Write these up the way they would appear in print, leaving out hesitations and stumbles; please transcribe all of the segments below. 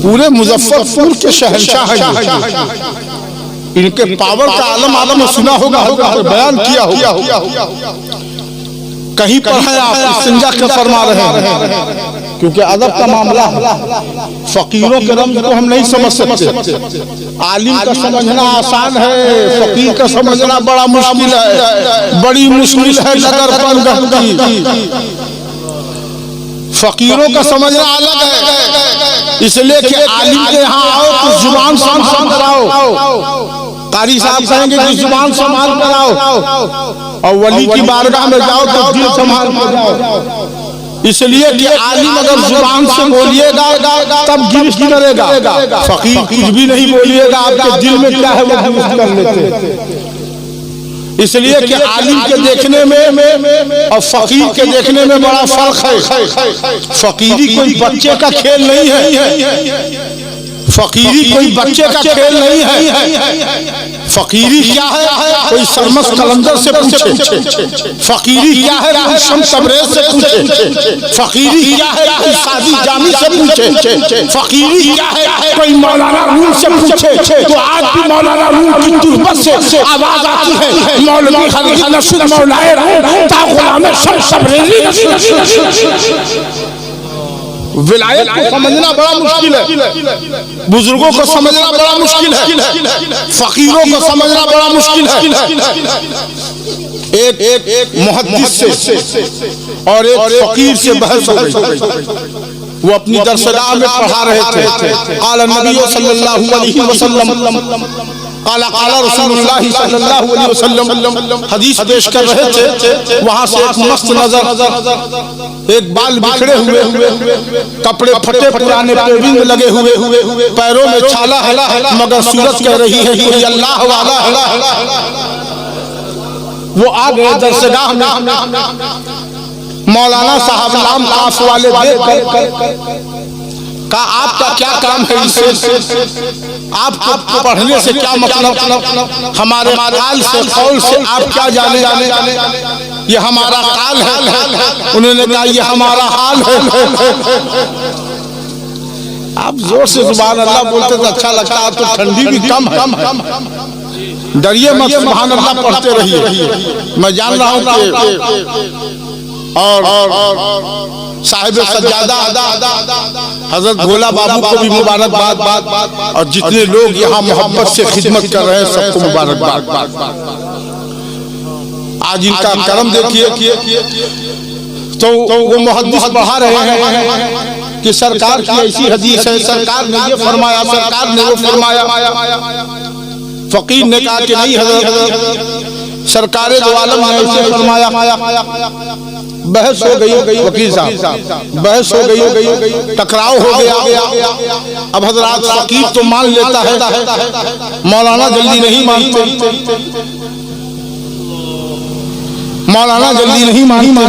पूरे मुजफ्फरपुर के शहंशाह हैं। इनके पावर का आलम आलम में सुना होगा, बयान किया होगा। कहीं पर है आप इस्तिंजा के फरमा रहे हैं, क्योंकि अदब का मामला है। फकीरों के रम्ज को हम नहीं समझ सकते। आलिम का समझना आसान है, फकीर का समझना बड़ा मुश्किल है, बड़ी मुश्किल है नगर पर। फकीरों का समझना अलग है, इसलिए कि आलिम के यहाँ आओ तो जुबान संभाल कर आओ। कारी साहब कहेंगे कि जुबान संभाल कर आओ, और वली की बारगाह में जाओ तो दिल संभाल कर जाओ। इसलिए कि आलिम अगर जुबान से बोलिएगा तब गिरफ्त करेगा, फकीर कुछ भी नहीं बोलिएगा, आपके दिल में क्या है वो गिरफ्त कर लेते। इसलिए कि आलिम के देखने में और फकीर के देखने में बड़ा फर्क है। फकीरी कोई बच्चे का खेल नहीं है, फकीरी कोई बच्चे का खेल नहीं है। फकीरी क्या है, कोई सरमस कलंदर से पूछे। फकीरी क्या है, कोई शम्स तबरेज से पूछे। फकीरी क्या है, कोई सादी जामी से पूछे। फकीरी क्या है, कोई मौलाना रूम से पूछे। तो आज भी मौलाना रूम की तुरबत से आवाज आती है, मौलवी खलील नशीद मौलाए रहूं ता गुलाम शम्स तबरेज़ी। विलायत को समझना बड़ा मुश्किल है, बुजुर्गों को समझना बड़ा मुश्किल है, फकीरों को समझना बड़ा मुश्किल है। एक मुहद्दिस से और एक फकीर से बहस हो गई। वो अपनी दरसगाह में पढ़ा रहे थे। क़ाला नबी सल्लल्लाहु अलैहि वसल्लम, क़ाला क़ाला रसूलुल्लाह सल्लल्लाहु अलैहि वसल्लम हदीस पेश कर रहे थे। वहां से एक मस्त नजर, एक बाल बिखरे हुए, कपड़े फटे पुराने, पेविंग लगे हुए, पैरों में छाला है, मगर सूरत कह रही है कि अल्लाह वाला है। वो आ गए दरसगाह में। मौलाना साहब नाम काफ वाले का आपका क्या काम है, इससे आपको पढ़ने से क्या मतलब, हमारे काल से कौल से आप क्या जाने, ये हमारा काल है। उन्होंने कहा ये हमारा हाल है। आप जोर से सुभान अल्लाह बोलते तो अच्छा लगता है, तो ठंडी भी कम है। डरिए मत, सुभान अल्लाह पढ़ते रहिए। मैं जान रहा हूँ कि और साहिब सज्जादा हजरत भोला बाबू को भी मुबारकबाद, और जितने लोग यहाँ मोहब्बत से खिदमत कर रहे हैं सबको मुबारकबाद। आज इनका करम देखिए। तो वो मुहद्दिस पढ़ा रहे हैं कि सरकार की ऐसी हदीस है, सरकार ने ये फरमाया, सरकार ने वो फरमाया। फकीर ने कहा कि नहीं हजरत, सरकारे दो आलम ने ऐसे फरमाया। बहस हो गई, वकील साहब बहस हो गई, टकराव हो गया। अब हजरत फकीर तो मान लेता है, मौलाना जल्दी नहीं मानते, मौलाना जल्दी नहीं मानते।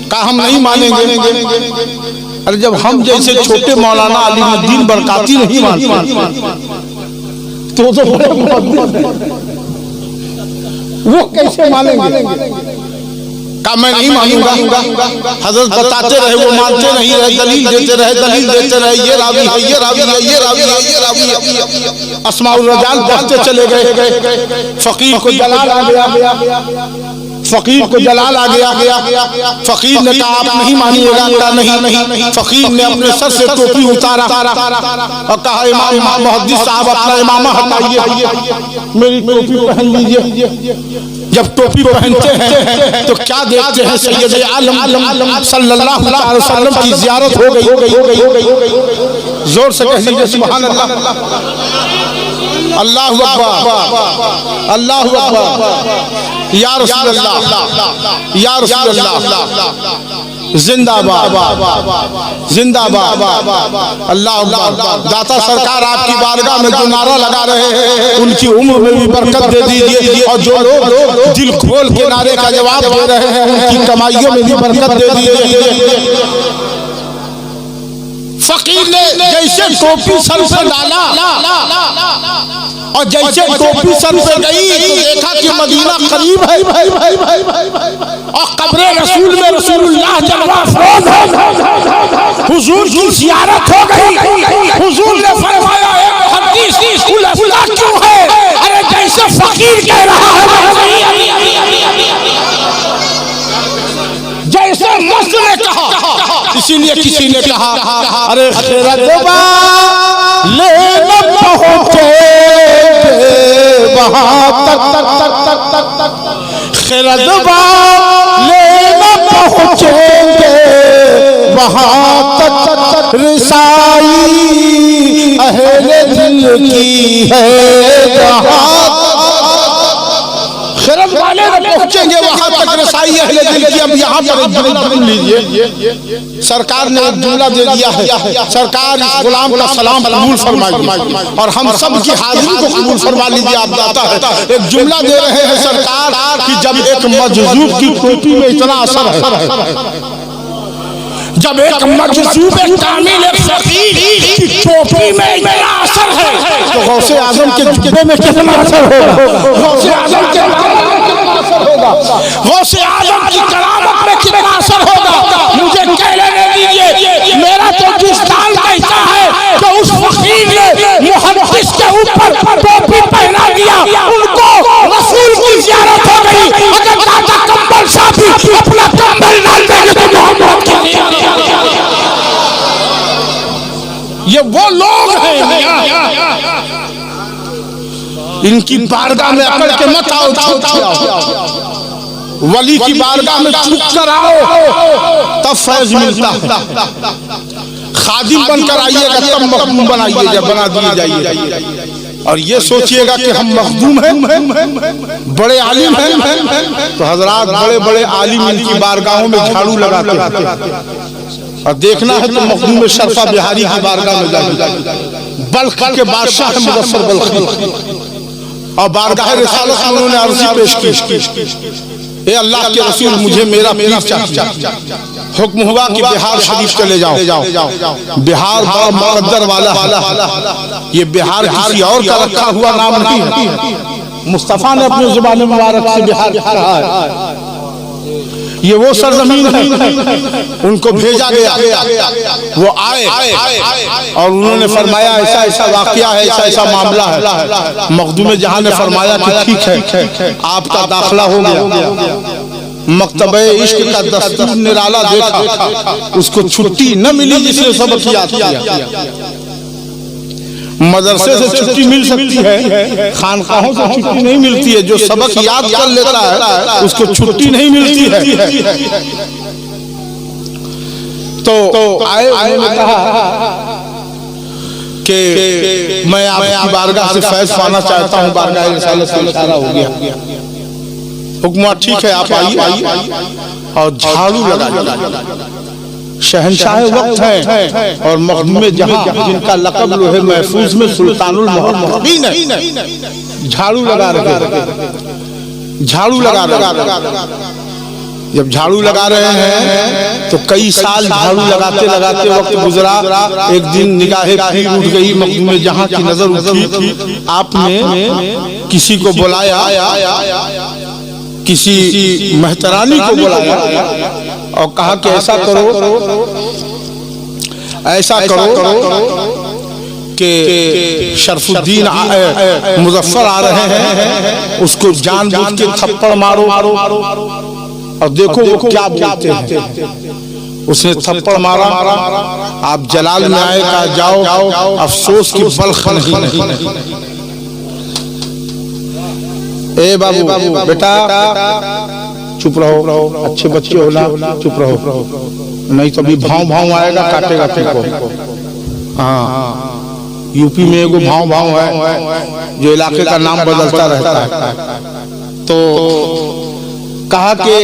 कहा हम नहीं मानेंगे। अरे जब हम जैसे छोटे मौलाना अलीमुद्दीन बरकाती नहीं मानते तो वो कैसे मानेंगे? का मैं नहीं मानूंगा। हजरत बताते रहे, वो मानते नहीं रहे, दलील देते रहे, ये रावी है, ये रावी है, ये रावी है, ये रावी है। अस्माउल रजाल बढ़ते चले गए। फकीर को जलाल आ गया, फकीर को जलाल आ गया। फकीर ने कहा आप नहीं मानिएगा, कहा नहीं। फकीर ने अपने सर से टोपी उतारा और कहा इमाम मुहद्दिस साहब अपना इमामा हटाइए, मेरी टोपी पहन लीजिए। जब टोपी पहनते हैं तो क्या देखते हैं, सैयद आलम सल्लल्लाहु अलैहि वसल्लम की ज़ियारत हो गई। जोर से कह लीजिए सुभान अल्लाह, अल्लाहु अकबर, अल्लाहु अकबर, या रसूल अल्लाह, या रसूल अल्लाह, जिंदाबाद जिंदाबाद, अल्लाह अकबर। दाता सरकार आपकी बारगाह में जो नारा लगा रहे हैं उनकी उम्र में भी बरकत दे दीजिए, और जो लोग दिल खोल के नारे का जवाब दे रहे हैं उनकी कमाइयों में भी बरकत दे दीजिए। फकीर ने जैसे टोपी सर पे डाला और जैसे टोपी सर पे गई तो देखा कि मदीना करीब है और कब्रे रसूल में रसूलुल्लाह जलवा फरोज है। हुजूर की ज़ियारत हो गई। हुजूर ने फरमाया हदीस खुलफा क्यों है? अरे जैसे फकीर कह रहा है जैसे मस्त ने कहा, इसीलिए किसी ने कहा अरे खिरदबा ले न पहुंचे वहां तक खिरदबा ले न पहुंचेंगे वहां तक रिसाई अहले दिल की है जहां खिरद वाले पहुंचेंगे वहां तक रसाई अहले दिल की। अब यहाँ पर एक जुमला सुन लीजिए, सरकार ने एक जुमला दे दिया है। सरकार इस गुलाम का सलाम कबूल फरमाइए और हम सब की हाजिरी को कबूल फरमा लीजिए। आप जाता है एक जुमला दे रहे हैं सरकार कि जब एक मजजूब की टोपी में इतना असर है, जब एक मजजूब कामिल फकीर की टोपी में इतना असर है तो गौसे आजम के जुब्बे में कितना असर होगा? गौसे आजम के गौसे आजम की करामत में कितना असर होगा? मुझे कह लेने दीजिए। मेरा तो विस्तार कहता है कि उस फकीर ने मुहद्दिस के ऊपर टोपी पहना दिया, उनको रसूल की ज़ियारत हो गई। अगर दादा कंबल साथी अपना कंबल डाल देंगे तो मोहम्मद की ये वो लोग हैं। इनकी बारगाह में अकड़ के मत आओ, वली की बारगाह में झुक कर आओ तब फैज मिलता है। खादिम बनकर आइएगा तब मखदूम बनाइएगा, बना दिए जाइए। और ये सोचिएगा कि हम मखदूम हैं, बड़े आलिम हैं तो हजरात बड़े बड़े आलिम इनकी बारगाहों में झाड़ू लगाते हैं। और देखना है तो मखदूम शरफा बिहारी की बारगाह में जाइए। बल्ख के बादशाह है मुज़फ्फर बल्खी और बारगाह रिसालत में उन्होंने अर्जी पेश की, ए अल्लाह के रसूल मुझे मेरा पीर चाहिए। हुक्म हुआ कि बिहार शरीफ चले जाओ। बिहार बड़ा मुक़द्दर वाला है, ये बिहार किसी और का रखा हुआ नाम नहीं है। मुस्तफा ने अपनी ज़ुबान मुबारक से बिहार कहा है। ये वो सरजमीन है, उनको भेजा गया, वो आए और उन्होंने फरमाया ऐसा ऐसा वाकया है, ऐसा ऐसा मामला है। मखदूम जहां ने फरमाया कि ठीक है आपका दाखिला हो गया। मकतबे इश्क का दस्तूर निराला देखा, उसको छुट्टी न मिली जिसने सबक याद किया। मदरसे से छुट्टी मिल सकती है, खानकाहों से छुट्टी नहीं मिलती है। जो सबक याद कर लेता है उसको छुट्टी नहीं मिलती है। तो आए उन्होंने कहा कि मैं आपकी बारगाह से फैज़ पाना चाहता हूँ। बारगाह रिसालत से इशारा हो गया। हुक्म ठीक है आप आइए और झाड़ू लगा। शहंशाह वक्त हैं और मखदूम जहां जिनका लक़ब लोहे महफूज में सुल्तानुल मुहर्रमीन है, झाड़ू लगा रहे। जब झाड़ू लगा रहे हैं तो कई साल झाड़ू लगाते लगाते वक्त गुजरा। एक दिन निगाहे पीर उठ गई, मखदूम जहां की नजर उठी। आपने किसी को बुलाया, किसी मेहतरानी को बुलाया और कहा कि ऐसा करो कि शरफुद्दीन मुज़फ्फर आ रहे हैं, उसको जानबूझ के थप्पड़ मारो और देखो वो क्या बोलते हैं। उसने थप्पड़ मारा, आप जलाल में आए, कहा जाओ अफसोस की बल्ख नहीं। ए बाबू बेटा चुप रहो, अच्छे बच्चे हो ना, चुप रहो, नहीं तो अभी भाव भाव आएगा, काटेगा तुमको। हाँ, यूपी में एगो भाव भाव है जो इलाके का नाम बदलता रहता है। तो कहा कि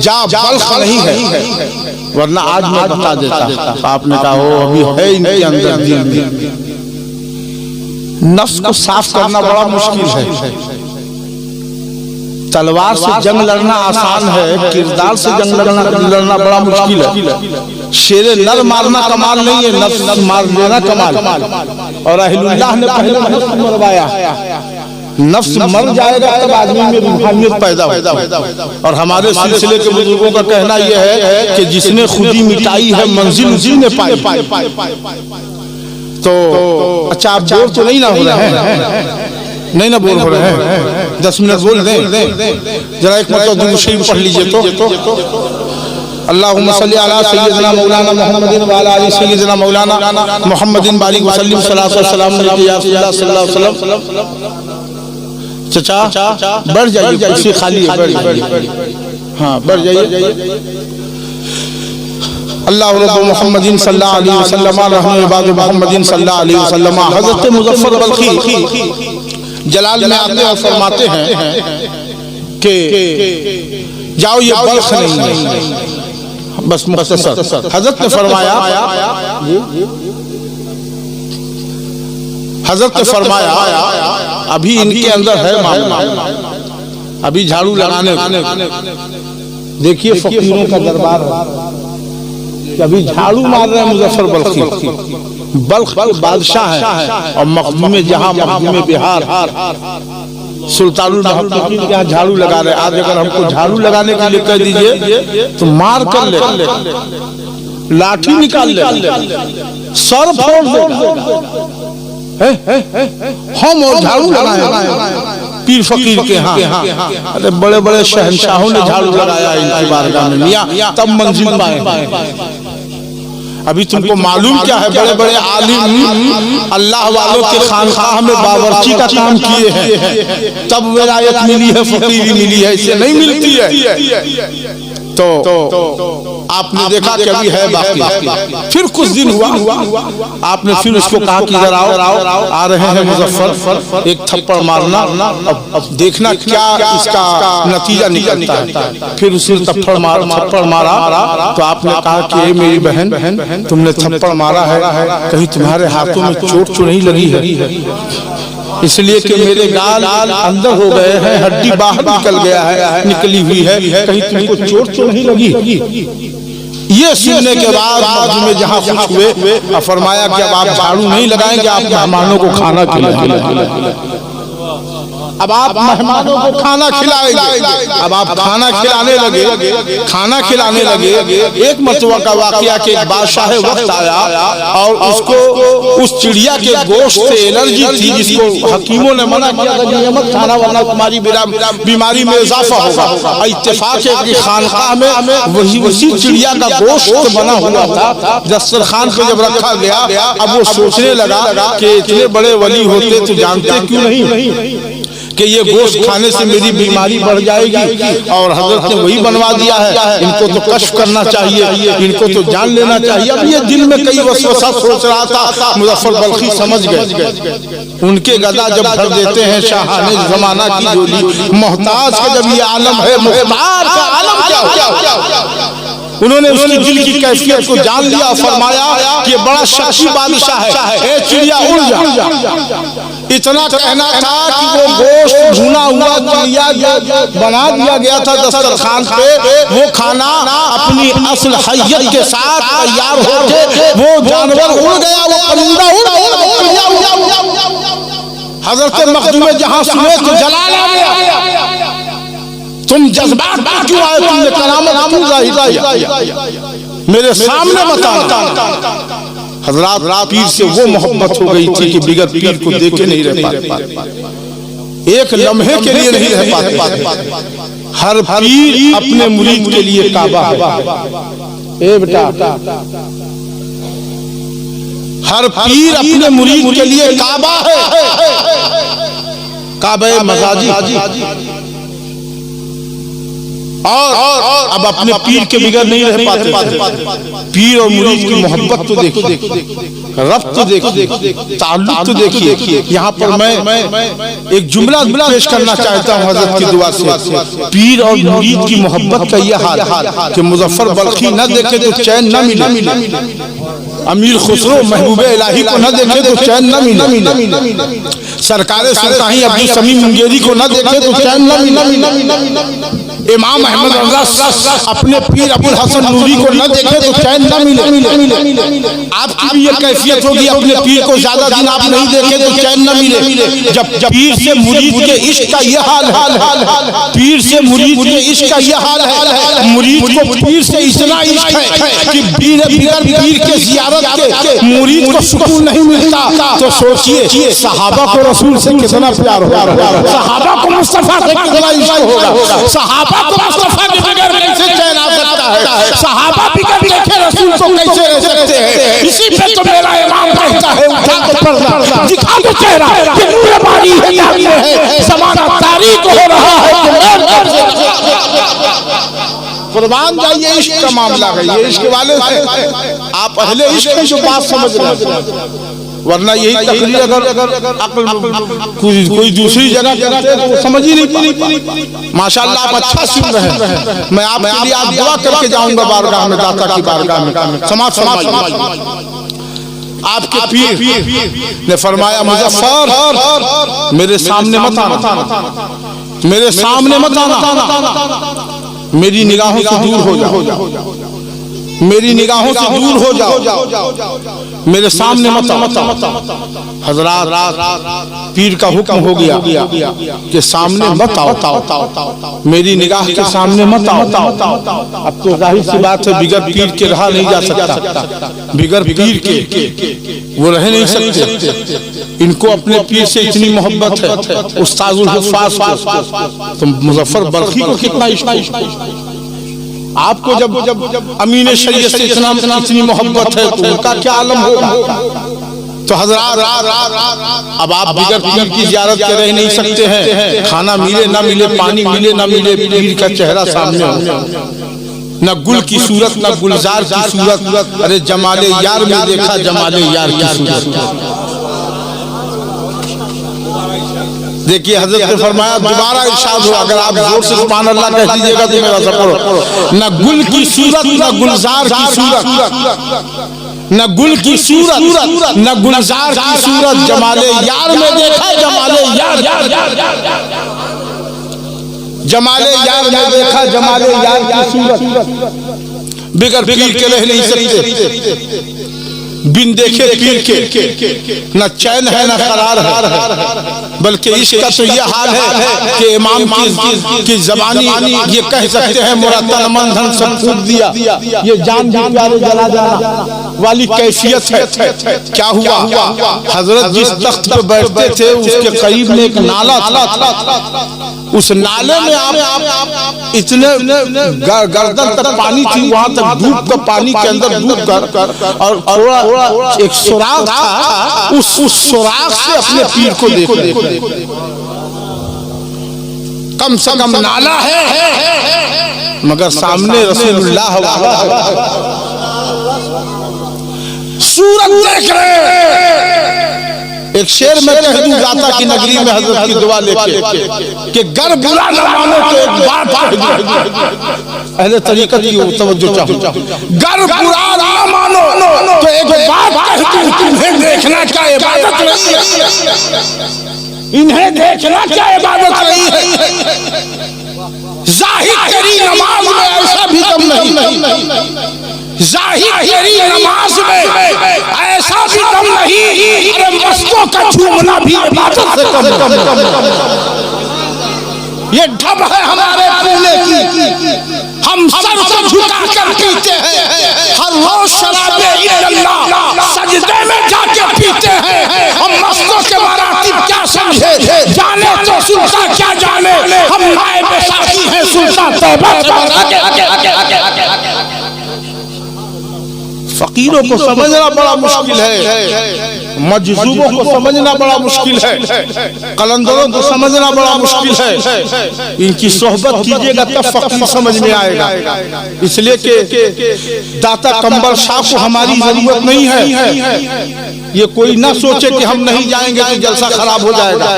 जा बल्ख नहीं है वरना आज मैं बता देता। आपने कहा हो अभी है इनके अंदर दिन। नफ्स को साफ करना बड़ा मुश्किल है। तलवार से जंग लड़ना आसान है, किरदार से जंग लड़ना बड़ा मुश्किल है। शेर नर मारना कमाल नहीं है, नफ्स मार देना कमाल। और अहलुल्लाह ने पहले नफ्स मरवाया, नफ्स मर जाएगा तब आदमी में रूहानियत पैदा हो। और हमारे सिलसिले के बुजुर्गों का कहना यह है कि जिसने खुदी मिटाई है मंजिल उसी ने पाई। तो अच्छा आप बोर तो नहीं ना हो रहे हैं, नहीं ना बोर हो रहे हैं, 10 मिनट बोल दें जरा, एक मतलब दुरूद शरीफ पढ़ लीजिए तो। अल्लाहुम्मा सल्ली अला सय्यिदना मौलाना मुहम्मदिन व अला आलि सय्यिदना मौलाना मुहम्मदिन बारिक वसल्लिम सल्लल्लाहु अलैहि वसल्लम। चचा बढ़ जाइए, कुर्सी खाली है, बढ़ जाइए, हाँ बढ़ जाइए। अल्लाह रब्बु मुहम्मदिन सल्लल्लाहु अलैहि वसल्लम रहमतुल इबाद मुहम्मदिन सल्लल्लाहु अलैहि वसल्लम। हज़रत मुज़फ्फर बल्खी जलाल में आते और फरमाते हैं कि जाओ ये बल्ख नहीं है, बस मुख्तसर। हज़रत ने फरमाया, हज़रत ने फरमाया अभी इनके अंदर है मामला, अभी झाड़ू लगाने। देखिए फकीरों का दरबार है, अभी झाड़ू मार रहे हैं मुजफ्फर बल्खी। बल्ख बादशाह है और मखदूम जहां मखदूम बिहार सुल्तानुल महमूद के यहाँ झाड़ू लगा रहे। आज अगर हमको झाड़ू लगाने के लिए कह दीजिए तो मार कर ले, लाठी निकाल ले, सर फोड़ दे। हम और झाड़ू लगाए पीर फकीर के यहाँ। अरे बड़े बड़े शहंशाहों ने झाड़ू लगाया इनकी बारगाह में, मियां तब मंजिल पाए। अभी तुमको मालूम क्या है, बड़े बड़े आलिम अल्लाह वालों के खानकाह में बावर्ची का काम किए हैं, तब विलायत मिली है, फकीरी मिली है, इससे नहीं मिलती है। तो आपने देखा कि अभी है बाकी। फिर कुछ दिन हुआ, आपने फिर उसको कहा कि इधर आओ, आ रहे हैं मुजफ्फर, एक थप्पड़ मारना, अब देखना क्या इसका नतीजा निकलता है। फिर उसने थप्पड़ मारा तो आपने कहा कि मेरी बहन तुमने थप्पड़ मारा है, कहीं तुम्हारे हाथों में चोट तो नहीं लगी है? इसलिए कि मेरे गाल अंदर हो गए हैं, हड्डी बाहर निकल गया है, निकली हुई है, कहीं तुमको चोट तो नहीं लगी? ये सुनने के बाद में जहाँ खुश हुए, फरमाया कि अब आप झाड़ू नहीं लगाएंगे, आप मेहमानों को खाना खिलाएंगे। अब आप मेहमानों को खाना खिलाएंगे। अब आप खाना खिलाने लगे, खाना खिलाने लगे। एक मरतबा का वाकया कि एक बादशाह वक्त आया और उसको उस चिड़िया के गोश्त से एलर्जी थी, जिसको हकीमों ने मना किया था कि मत खाना वरना तुम्हारी बीमारी में इजाफा होगा। इत्तेफाक है कि खानकाह में वही उसी चिड़िया का गोश्त बना हुआ था, दस्तरखान पे जब रखा गया, अब वो सोचने लगा कि इतने बड़े वली होते तो जानते क्यों नहीं कि ये गोश्त खाने से मेरी बीमारी बढ़ जाएगी। और हजरत ने वही बनवा दिया है, इनको तो कश्फ करना चाहिए, इनको तो जान लेना चाहिए। अब ये दिल में कई वसवसा सोच रहा था, मुजफ्फर बल्खी समझ गए। उनके गदा जब भर देते हैं शाहाने जमाना की जोली, मोहताज का जब ये आलम है, मुख्तार का आलम क्या हो? उन्होंने उसकी दिल की कैफियत को जान लिया और फरमाया कि बड़ा शख्सी बादशाह है, चिड़िया उड़ जा। इतना कहना था कि वो गोश्त भुना हुआ चिड़िया बना दिया गया था दस्तरखान पे, वो खाना अपनी असल हैयत के साथ तैयार होके वो जानवर उड़ गया, वो परिंदा उड़ गया। हजरत मखदूम जहां सुने तो जलाल आ गया। तुम जज्बात में क्यों आए? तुमने करामत क्यों जाहिर किया? मेरे सामने बताना। हजरात पीर से वो मोहब्बत हो गई थी कि बिगड़ पीर को देखे नहीं रह पाते, एक लम्हे के लिए नहीं रह पाते। हर पीर अपने मुरीद के लिए काबा है। ए बेटा, हर पीर अपने मुरीद के लिए काबा है, काबा मजाजी। और अब अपने पीर के बिगड़ नहीं रह पाते। पीर और मुरीद की मोहब्बत तो देखिए, रब्त तो देखिए, ताल्लुक तो देखिए। यहाँ पर मैं एक जुमला पेश करना चाहता हूँ हजरत की दुआ से। पीर और मुरीद की मोहब्बत का यह हाल कि मुजफ्फर बल्खी न देखे तो चैन न मिले। अमीर खुसरो महबूबे इलाही को न देखे तो चैन न मिले, सरकारे सुल्तानी अब्दुल समीम मुंगेरी को न देखे तो चैन न मिले, इमाम अहमद रज़ा अपने पीर अबुल हसन नूरी को न देखे तो चैन न मिले। आपकी भी ये कैफियत होगी, अपने पीर को ज्यादा दिन आप नहीं देखे तो चैन न मिले। जब पीर से मुरीद के इश्क का ये हाल है, पीर से मुरीद के इश्क का ये हाल है, मुरीद को पीर से इतना इश्क है कि पीर के जियारत के मुरीद को सुकून नहीं मिलता। तो सोचिए सहाबा को रसूल से कितना प्यार होगा, सहाबा को मुस्तफा से कितना इश्क होगा, सहाबा को मुस्तफा के बगैर कैसे चैन आ सकता है, सहाबा भी कभी देखे रसूल को कैसे रह सकते हैं। इसी पे तो मेरा इमाम कहता है, उठा के पर्दा दिखा दो चेहरा कि नूर बारी है सामने है, ज़माना तारीक हो रहा है। कुर्बान जाइए, इश्क का मामला है ये, इश्क वाले से आप अहले इश्क हैं जो बात समझ रहे हैं, वरना यही तकरीर अगर कोई दूसरी जगह करते तो समझ ही नहीं पाती। माशाअल्लाह आप अच्छा सुन रहे हैं, मैं आपके लिए आप दुआ करके जाऊंगा बारगाह में, दाता की बारगाह में। समाज आपके पीर ने फरमाया, मुज़फ़्फ़र मेरे सामने मत आना, मेरे सामने मत आना, मेरी निगाहों से दूर हो जाओ, मेरी निगाहों से दूर हो जाओ, मेरे सामने मत आओ। हजरात पीर का हुक्म हो गया कि सामने मत आओ, मेरी निगाह के सामने मत आओ। अब तो जाहिर सी बात है, बिगर पीर के रहा नहीं जा सकता, बिगर पीर के वो रह नहीं सकते। इनको अपने पीर से इतनी मोहब्बत है, उस्ताजुल हुफ़्फ़ाज़ को, तो मुज़फ़्फ़र बल्खी को कितना इश्क, आपको जब अमीन शरीयत से इतनी मोहब्बत है तो उनका क्या आलम होगा। तो हज़रात अब आप बिगर पीर की ज़ियारत के रह नहीं सकते हैं, खाना मिले ना मिले, पानी मिले ना मिले, पीर का चेहरा सामने हो, न गुल की सूरत न गुलजार की सूरत, अरे जमाले यार में देखा जमाले यार की सूरत। देखिए हज़रत ने फरमाया, दोबारा इरशाद हो, अगर आप जोर से सुभान अल्लाह कह दीजिएगा तो मेरा सफर। न गुल की सूरत न गुलजार की सूरत, न गुल की सूरत न गुलजार की सूरत, जमाले यार में देखा जमाले यार, जमाले यार में देखा जमाले यार की सूरत। बिगर पीर के रह नहीं सकते, बिन देखे पीर के न चैन है न करार है, बल्कि इसका तो ये हाल है कि इमाम की ज़बानी ये कह सकते हैं, मेरा तन मन धन सब फूक दिया, ये जान भी प्यारे जला जाना वाली कैफियत है। क्या हुआ, हजरत जिस तख्त पर बैठते थे उसके करीब में एक नाला था, उस नाले में आप इतने गर्दन तक पानी थी, वहां तक डूब कर पानी के अंदर डूब कर और थोड़ा एक सुराख था, उस सुराख से अपने पीर को देखो। कम से कम नाला है मगर सामने रसूलुल्लाह सूरत देख रहे। एक शेर में कह दूं दाता की नगरी में हजरत की दुआ लेके कि गर बुरा न मानो तो एक बात कह दूं, अहले तरीक़त की तवज्जो चाहूं, गर बुरा न मानो तो एक बात कह दूं, तुम्हें देखना क्या इबादत नहीं है, इन्हें देखना क्या इबादत नहीं है। ज़ाहिर तेरी नमाज में ऐसा भी कम नहीं, ज़ाहिर तेरी नमाज में ऐसा भी कम नहीं, अरे मस्तों का झूमना भी इबादत से कम। ये ढब है हमारे पीने की, हम सर से झुका कर पीते हैं, हर रोज शराबे इल्लल्लाह सजदे में जाके पीते हैं। हम मस्तों के मरातिब क्या समझे, जाने तो सुल्तान क्या जाने, हम नायब साथी हैं सुल्तान तौबा के। फकीरों को समझना बड़ा मुश्किल है, मजजूबों को समझना बड़ा मुश्किल है, कलंदरों को समझना बड़ा मुश्किल है। इनकी सोहबत कीजिएगा तब फकीर समझ में आएगा। इसलिए कि दाता कंबर शाह को हमारी जरूरत नहीं है। ये कोई ना सोचे कि हम नहीं जाएंगे तो जलसा खराब हो जाएगा,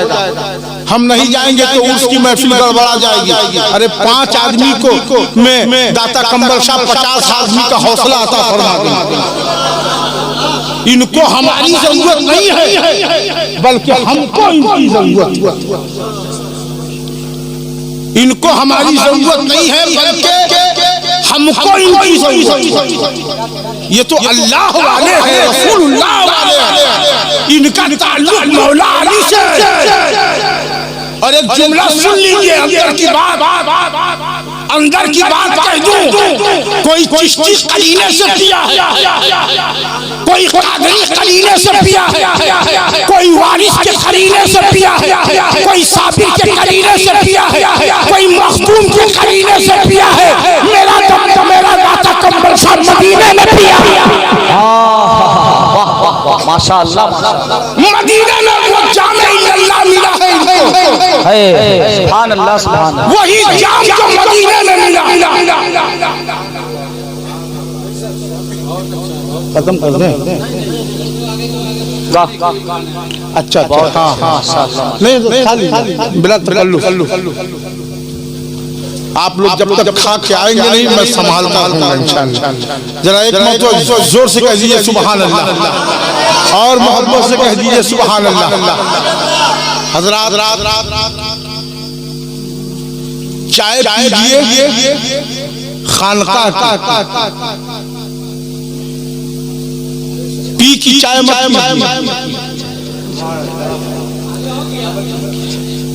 हम नहीं जाएंगे तो उसकी महफिल गड़बड़ा जाएगी। अरे 5 आदमी को में दाता कंबर शाह 50 आदमी का हौसला अता फरमा देंगे। इनको हमारी जरूरत नहीं है, बल्कि हमको इनकी जरूरत है। इनको हमारी जरूरत नहीं है, बल्कि हमको इनकी जरूरत है। ये तो अल्लाह वाले हैं, रसूलुल्लाह वाले हैं, इनका ताल्लुक मौला अली से। और एक जुमला सुन लीजिए, अंदर की बात कह दूं। कोई चिश्ती कलीने से पिया है, कोई कादरी कलीने से पिया है, कोई वारिस के कलीने से पिया है, कोई साबिर के कलीने से पिया है, कोई मखदूम के कलीने से पिया है। मेरा दम तो मेरा दाता कंबल शाह मदीने में पिया। माशाअल्लाह, मदीने में वो जामे अल्लाह मिला है, सुभान अल्लाह, सुभान अल्लाह। वही जाम जो मदीने में मिला। खत्म कर दें? अच्छा, हाँ, नहीं खाली बिला तकल्लुफ। आप लोग जब तक खा के आएंगे नहीं, मैं संभालता रहूंगा इंशाअल्लाह। जरा एक मरतबा जोर से कह दीजिए सुभान अल्लाह, और मोहब्बत से कह दीजिए सुभान अल्लाह। हजरात, चाय पीजिए खानकाह पी की चाय मत।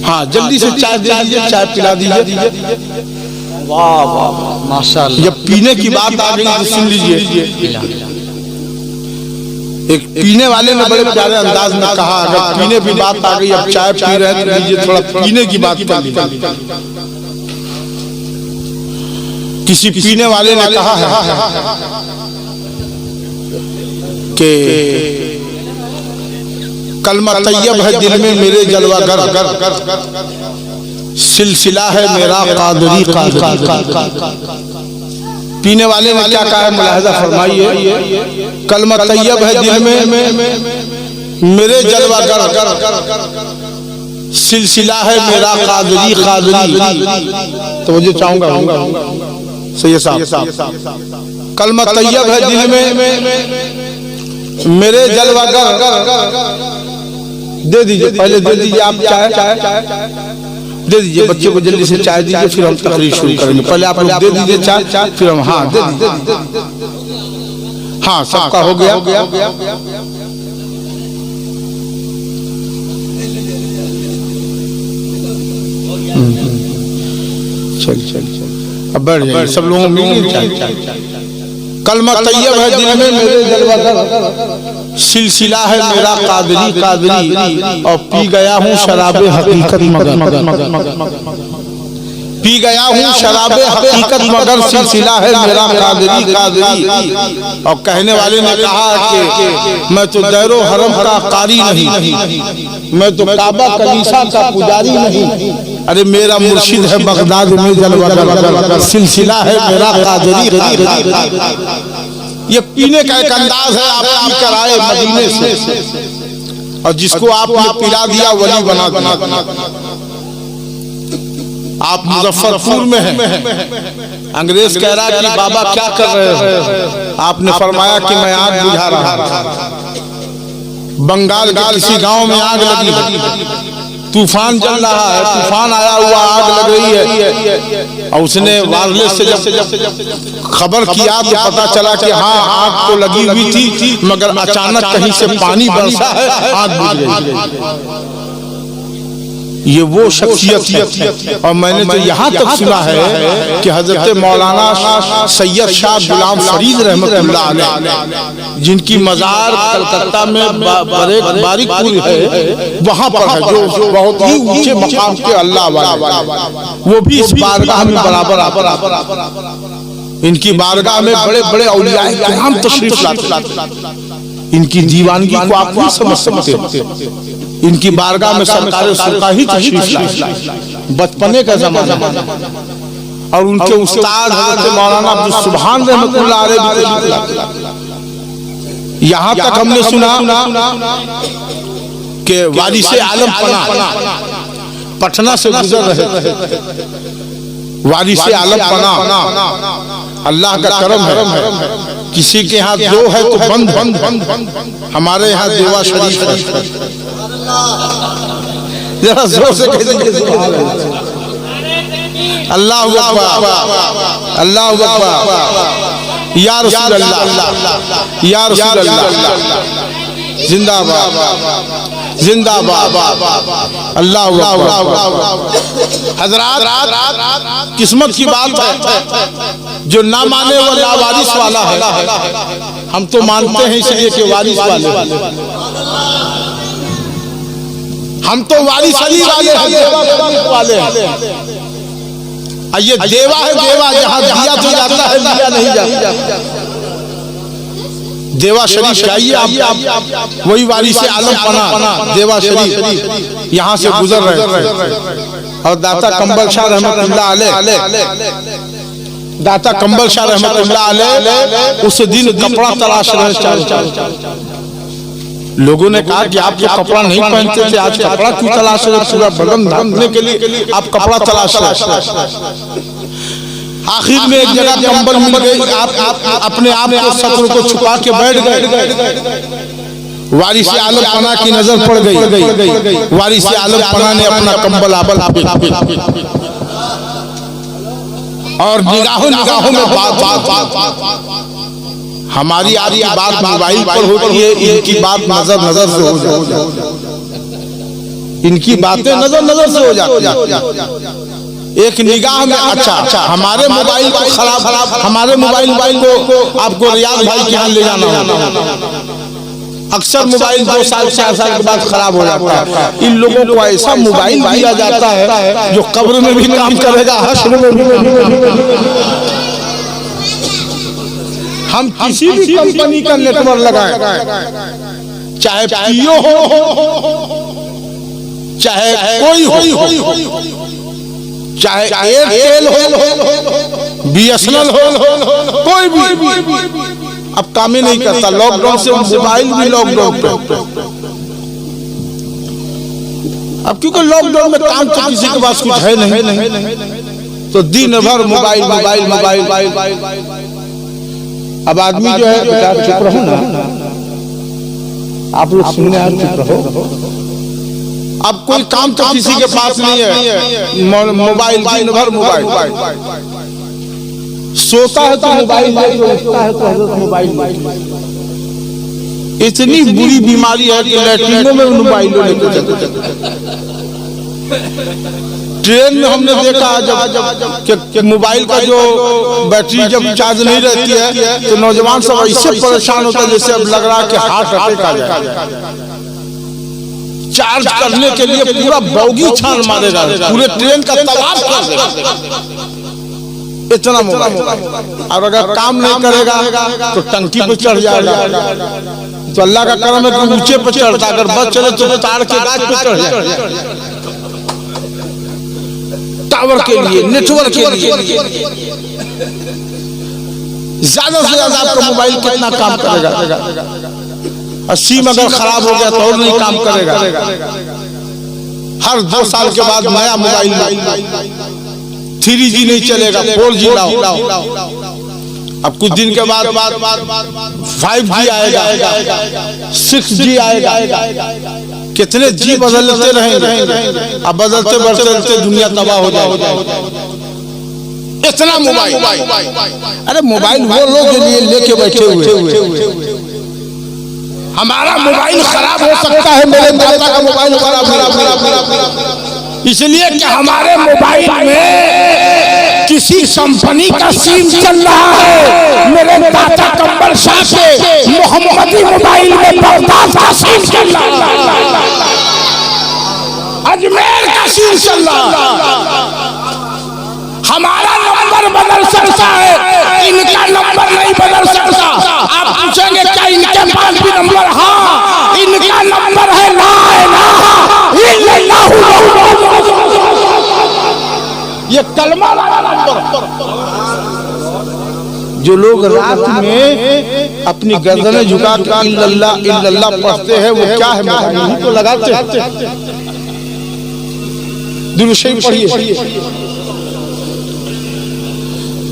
हाँ, जल्दी से चाय दे दीजिए, चाय पिला दीजिए। वाह वाह माशाअल्लाह। जब पीने की बात आ गई तो सुन लीजिए। एक पीने वाले ने बड़े प्यारे अंदाज में कहा, अगर पीने की बात आ गई, अब चाय पी रहे हैं तो लीजिए थोड़ा पीने की बात कर लीजिए। किसी पीने वाले ने कहा है कि कलमा तैयब है दिल में मेरे जलवा गर, सिलसिला है मेरा कादरी कादरी। पीने वाले ने क्या कहा है, मुलाहिजा फरमाइए। कलमा तैयब है दिल में मेरे जलवा गर, सिलसिला है मेरा कादरी कादरी। तो मुझे चाहूंगा सही साहब, कलमा तैयब है दिल में मेरे जलवा गर। दे दीजिए, पहले दे दीजिए आप चाय दे दीजिए, बच्चे को जल्दी से चाय दीजिए, फिर हम तकरीर शुरू करेंगे। पहले आप लोग दे दीजिए चाय, फिर हम हाँ दे दीजिए। हाँ, सबका हो गया। चल अब बैठ जाइए, सब लोगों में कलमा तैयब है दिल में मेरे जलवा गर, सिलसिला है मेरा कादरी कादरी। और पी गया हूँ शराबे हकीकत मगर, पी गया हूँ शराबे हकीकत मगर, सिलसिला है मेरा कादरी कादरी। और कहने वाले ने कहा कि मैं तो दैरो हरम का कारी नहीं, मैं तो काबा कलीसा का पुजारी नहीं। अरे मेरा मुर्शिद है बगदाद में जलवा गर, सिलसिला है मेरा कादरी कादरी। ये पीने का एक अंदाज है, आप पी कर आए मदीने से, और जिसको आपने पिला दिया वली बना दिया। आप मुजफ्फरपुर में हैं, अंग्रेज कह रहा है कि बाबा क्या कर रहे हो? आपने फरमाया कि मैं आग बुझा रहा हूं। बंगाल के किसी गांव में आग लगी, तूफान चल रहा है, तूफान आया हुआ, आग लग रही है। और उसने वायरलेस से जब खबर किया तो पता चला कि हाँ आग तो लगी हुई थी, मगर अचानक कहीं से पानी बरसा है, आग बुझ गई। ये वो शख्सियत है। और मैंने तो यहाँ तक सुना है कि हजरत मौलाना सैयद शाह गुलाम फरीद रहमतुल्लाह अलैह, जिनकी मजार कलकत्ता में बारिकपुर है, वहाँ पर है, जो बहुत ही ऊंचे मकाम के अल्लाह वाले, वो भी इस बारगाह में बराबर। इनकी बारगाह में बड़े बड़े औलिया किराम तशरीफ लाते। इनकी दीवानगी को आप नहीं समझ सकते। इनकी बारगाह में सरकार ही तशरीफ लाई, बचपने का जमाना। और उनके उस्ताद हजरत मौलाना अब्दुल सुभान रहमतुल्लाह अलैह। यहाँ तक हमने सुना कि वारिस आलम पटना से गुजर रहे थे। वारिस आलम अल्लाह का करम है, किसी के यहाँ दो है तो बंद बंद बंद, हमारे यहाँ देवा शरीफ है। जरा जोर से कह दीजिए अल्लाह अकबर, अल्लाह अकबर, या रसूल अल्लाह, या रसूल अल्लाह, जिंदाबाद जिंदाबाद, अल्लाह अकबर। हजरात, किस्मत की बात है, जो ना माने वो लावारिस वाला है। हम तो मानते हैं इसलिए कि वारिस वाले, हम तो वारिस अली वाले हैं, वाले हैं। ये देवा है, देवा जहाँ दिया तो जाता है, दिया नहीं जाता। देवा शरीफ चाहिए आप, वही वारिस आलम पना देवा शरीफ यहाँ से गुजर रहे। और दाता कंबल शाह रहमतुल्लाह अलैह, दाता कंबल शाह रहमतुल्लाह अलैह उस दिन कपड़ा तलाश रहे। लोगों ने कहा कि आप ये कपड़ा नहीं पहनते थे, आज कपड़ा क्यों तलाश रहे? पूरा बदन ढकने के लिए आप कपड़ा तलाश रहे। आखिर में एक जगह कंबल मिल गई, आप अपने आप को सत्र को छुपा के बैठ गए। वारिस आलम पना की नजर पड़ गई, वारिस आलम पना ने अपना कंबल आबल और निगाहों निगाहों में बात हमारी आपकी बात मोबाइल पर होती है, इनकी बात नजर नजर से हो जाती, इनकी बातें नजर नजर से हो जाती। एक निगाह में अच्छा, हमारे मोबाइल को खराब, हमारे मोबाइल को आपको रियाज भाई के यहाँ ले जाना होगा। अक्सर मोबाइल 2 साल 4 साल के बाद खराब हो जाता है। इन लोगों को ऐसा मोबाइल दिया जाता है जो कब्र में भी काम करेगा, हश्र में भी। हम किसी भी कंपनी का नेटवर्क लगाएं, चाहे जियो हो, चाहे कोई हो, चाहे एयरटेल हो, BSNL हो, कोई भी अब काम ही नहीं करता। लॉकडाउन से मोबाइल भी लॉकडाउन पे, अब क्योंकि लॉकडाउन में काम तो किसी के पास कुछ है नहीं, तो दिन भर मोबाइल मोबाइल मोबाइल। अब आदमी जो है, बेटा चुप रहो ना, आप लोग सुनने आ, चुप रहो। अब कोई काम तो किसी के पास नहीं है, मोबाइल दिन भर मोबाइल। सोता है तो मोबाइल, उठता है तो मोबाइल। इतनी बुरी बीमारी है कि लैट्रिनों में मोबाइल लेके जाते। ट्रेन में हमने देखा जब मोबाइल का जो बैटरी जब चार्ज नहीं रहती है तो नौजवान सब इससे परेशान होता है जैसे अब लग रहा है कि हार्ट अटैक आ जाए। चार्ज करने के लिए पूरा बौगी छान मारेगा, पूरे ट्रेन का तबाह कर देगा, इतना मोबाइल। और अगर काम नहीं करेगा तो टंकी पे चढ़ जाएगा। तो अल्लाह का करम है कि ऊंचे पे चढ़ता, अगर बस चले तो तार के गाछ पे चढ़ जाए। टावर के लिए, नेटवर्क के लिए ज्यादा से ज्यादा आपका मोबाइल कितना काम करेगा? सिम अगर खराब हो गया तो और नहीं काम करेगा। हर 2 साल के बाद नया मोबाइल, 3G नहीं चलेगा, 4G लाओ। अब कुछ दिन के बाद 5G आएगा, 6G आएगा। कितने जी बदलते रहेंगे, अब बदलते बढ़ते दुनिया तबाह हो जाएगी। इतना मोबाइल, अरे मोबाइल वो लोग लेके बैठे हुए। हमारा मोबाइल खराब हो सकता है, मेरे दादा का मोबाइल खराब, इसलिए कि हमारे मोबाइल में किसी कंपनी का सिम चल रहा है। मेरे दादा कंबल शाह से मोहम्मदी मोबाइल में बर्दाश्त का सिम चल रहा है, अजमेर का सिम चल रहा है। हमारा नंबर बदल सकता है, इनका नंबर नहीं बदल सकता। आप पूछेंगे क्या इनके पास भी नंबर? हाँ, इनका नंबर है ला इलाहा इल्लल्लाहु। ये कलमा वाला नंबर। जो लोग रात में अपनी गर्दनें झुका के इल्लल्लाह इल्लल्लाह पढ़ते हैं, वो क्या है? मोबाइल तो लगाते हैं। दुरूद शरीफ पढ़िए।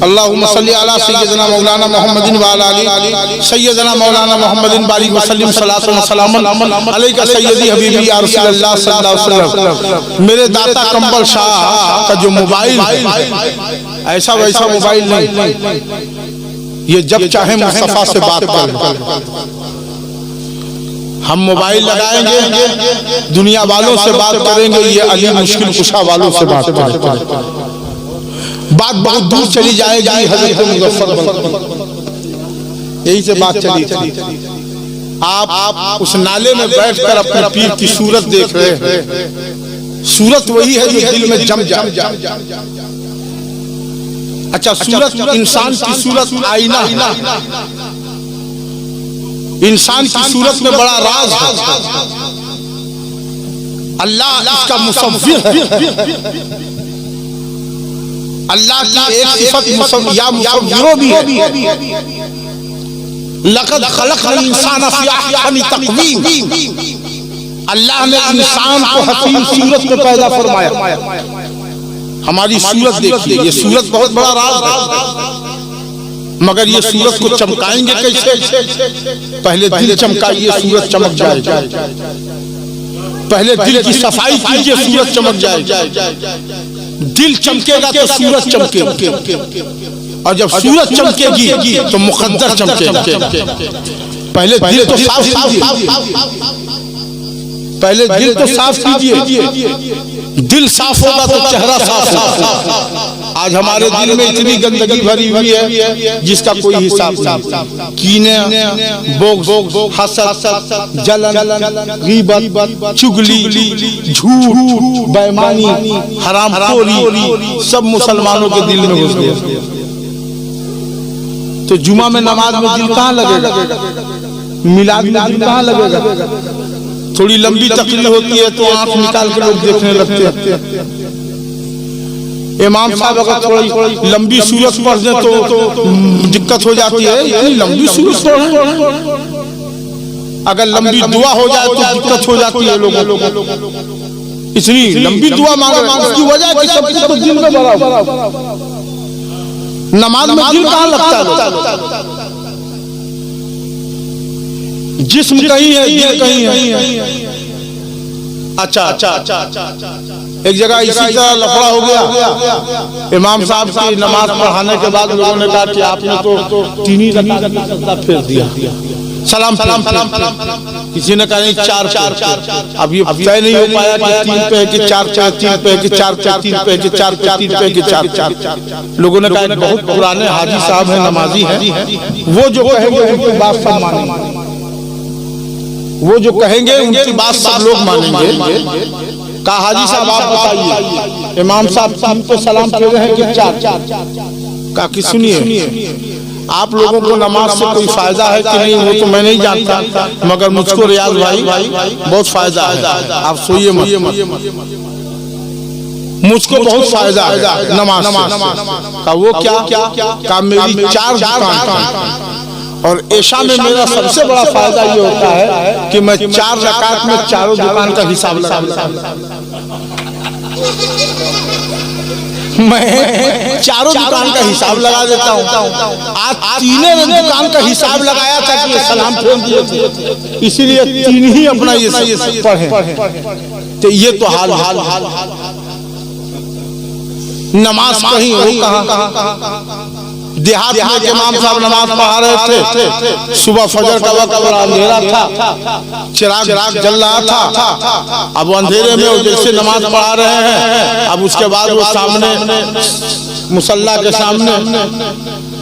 अल्लाहुम्मा सल्ली अला सय्यदना मौलाना मुहम्मदिन व अला आलि सय्यदना मौलाना मुहम्मदिन बारिक व सल्लिम सलातन व सलामन अलैका सय्यदी हबीबी या रसूलल्लाह सल्लल्लाहु अलैहि वसल्लम। मेरे दाता कंबल शाह का जो मोबाइल है ऐसा वैसा मोबाइल नहीं, ये जब चाहे मुस्तफा से बात करें। हम मोबाइल लगाएंगे दुनिया वालों से बात करेंगे, ये अली मुश्किल कुशा वालों से बात करेंगे। बात बहुत दूर चली जाएगी हज़रत मुज़फ़्फ़र, यही से बात चली। आप उस नाले में बैठकर अपने पीर की सूरत देख रहे हैं, सूरत वही है जो दिल में जम जाए। अच्छा, सूरत इंसान की सूरत आईना है, इंसान की सूरत में बड़ा राज है। अल्लाह इसका मुसव्विर है। अल्लाह की एक सिफत मुसव्विरो भी है। लक़द खलक़ल इंसान फ़ी अहसनि तक़वीम, अल्लाह ने इंसान को हसीन सूरत में पैदा फरमाया। हमारी सूरत देखिए, ये सूरत बहुत बड़ा राज है, मगर ये सूरत को चमकाएंगे कैसे? पहले दिल चमकाइए, सूरत चमक जाएगी। पहले दिल की सफाई कीजिए, सूरत चमक जाएगी। दिल चमकेगा तो सूरज चमकेगी, और जब सूरज चमकेगी तो मुक़द्दर चमकेगा। पहले दिल तो साफ कीजिए, पहले दिल तो साफ कीजिए। दिल साफ होगा तो चेहरा साफ होगा। आज हमारे दिल में इतनी गंदगी भरी हुई है जिसका कोई हिसाब नहीं। कीने, बोग, हसद, जलन, गीबत, चुगली, झूठ, बेईमानी, हरामखोरी सब मुसलमानों के दिल में घुस गया। तो जुमा में नमाज में दिल कहाँ लगेगा? मिलाद में दिल कहाँ लगेगा? थोड़ी लंबी तकलीफ होती है तो आंख निकाल के लोग देखने लगते हैं। इमाम साहब अगर थोड़ी लंबी सूरत पढ़ दें तो दिक्कत हो जाती है, इतनी लंबी सूरत पढ़ें। अगर लंबी दुआ हो जाए तो दिक्कत हो जाती है लोगों को। इतनी लंबी दुआ मांग रहे हैं, उसकी वजह कि सब कुछ तो दिल में भरा हुआ। नमाज में दिल कहाँ लगता है? जिस्म कहीं है, दिल कहीं है। अच्छा, एक जगह इसी तरह लफड़ा हो गया। इमाम साहब की नमाज पढ़ाने के बाद लोगों ने कहा कि आपने तो 3 ही रकात फेर दिया, सलाम। किसी ने कहा नहीं 4। अब ये तय नहीं हो पाया कि 3 पे है कि 4, 3 पे है कि 4, 3 पे है कि 4, 3 पे है कि 4। लोगों ने कहा बहुत पुराने हाजी साहब हैं, नमाजी हैं, वो जो कहेंगे उनकी बात सब मानेंगे, वो जो कहेंगे उनकी बात सब लोग मानेंगे। कहा हाजी साहब आप बताइए, इमाम साहब 3 पे सलाम फेर रहे हैं कि 4? कहा कि सुनिए, आप लोगों को नमाज से कोई फायदा है कि नहीं वो तो मैं नहीं जानता, मगर मुझको रियाज भाई बहुत फायदा है। आप सोइए मत, मुझको बहुत फायदा है नमाज का। वो क्या? मेरी 4 दुकान और ऐशा में मेरा सबसे बड़ा फायदा ये होता है कि मैं 4 रकात में चारों दुकान का हिसाब लगा लेता हूं। मैं चारों दुकान का हिसाब लगा देता हूँ। आज 3 ने दुकान का हिसाब लगाया था कि सलाम फेर दिए थे, इसीलिए 3 ही अपना ये पढ़े। तो ये तो हाल नमाज कहीं हो कहाँ। देहात में इमाम साहब नमाज पढ़ा रहे थे, सुबह फजर का वक्त बड़ा अंधेरा था, चिराग जल रहा था। अब अंधेरे में वो जैसे नमाज पढ़ा रहे हैं, अब उसके बाद वो सामने मुसल्ला के सामने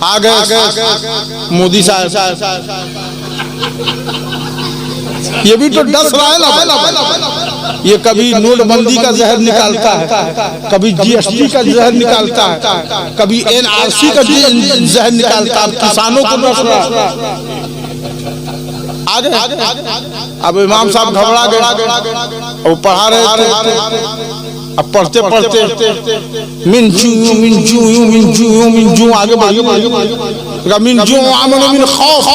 आ गए मोदी साहब। ये भी तो डस रहा है ना, ये कभी नोटबंदी का जहर निकालता है, कभी GST का जहर निकालता है, कभी NRC का जहर निकालता है, किसानों को डस रहा है। आगे अब इमाम साहब घबरा गए, वो पढ़ा रहे थे। अब पढ़ते मिनजू आगे बढ़िए मिनजू आमनो मिन खौफ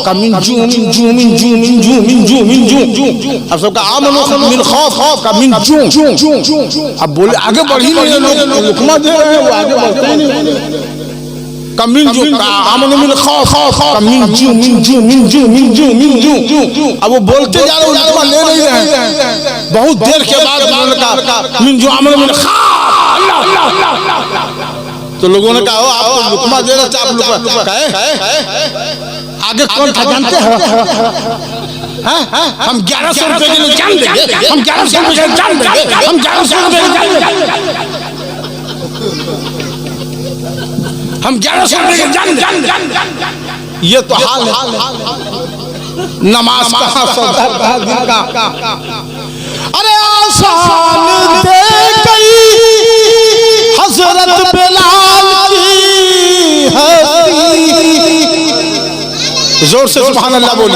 का मिनजू अब सबका आमनो मिन खौफ का मिनजू। अब बोले आगे बढ़ी नहीं, लोग हुक्म दे रहे हैं, वो आगे बढ़ते ही नहीं। कमिंजू आमन मिन खौफ कमिंजू मिंजू मिंजू मिंजू मिंजू। अब वो बोलते जा रहे लुकमा ले नहीं रहे। बहुत देर के बाद उन्होंने कहा मिंजू आमन मिन खौफ। तो लोगों ने कहा आपको लुकमा दे रहा था, आप लुकमा कहे आगे कौन था जानते हैं? हम 1100 रुपए के लिए जान देंगे, हम 1100 रुपए के लिए जान देंगे, हम 1100 रुपए के लिए जान देंगे, हम 1100 रुपए के लिए जान देंगे। ये तो हाल है। नमाज कहाँ, सौदा कहाँ, दिन का। अरे आसान दे गई हजरत बिलाल की हस्ती। जोर से सुभान अल्लाह बोली।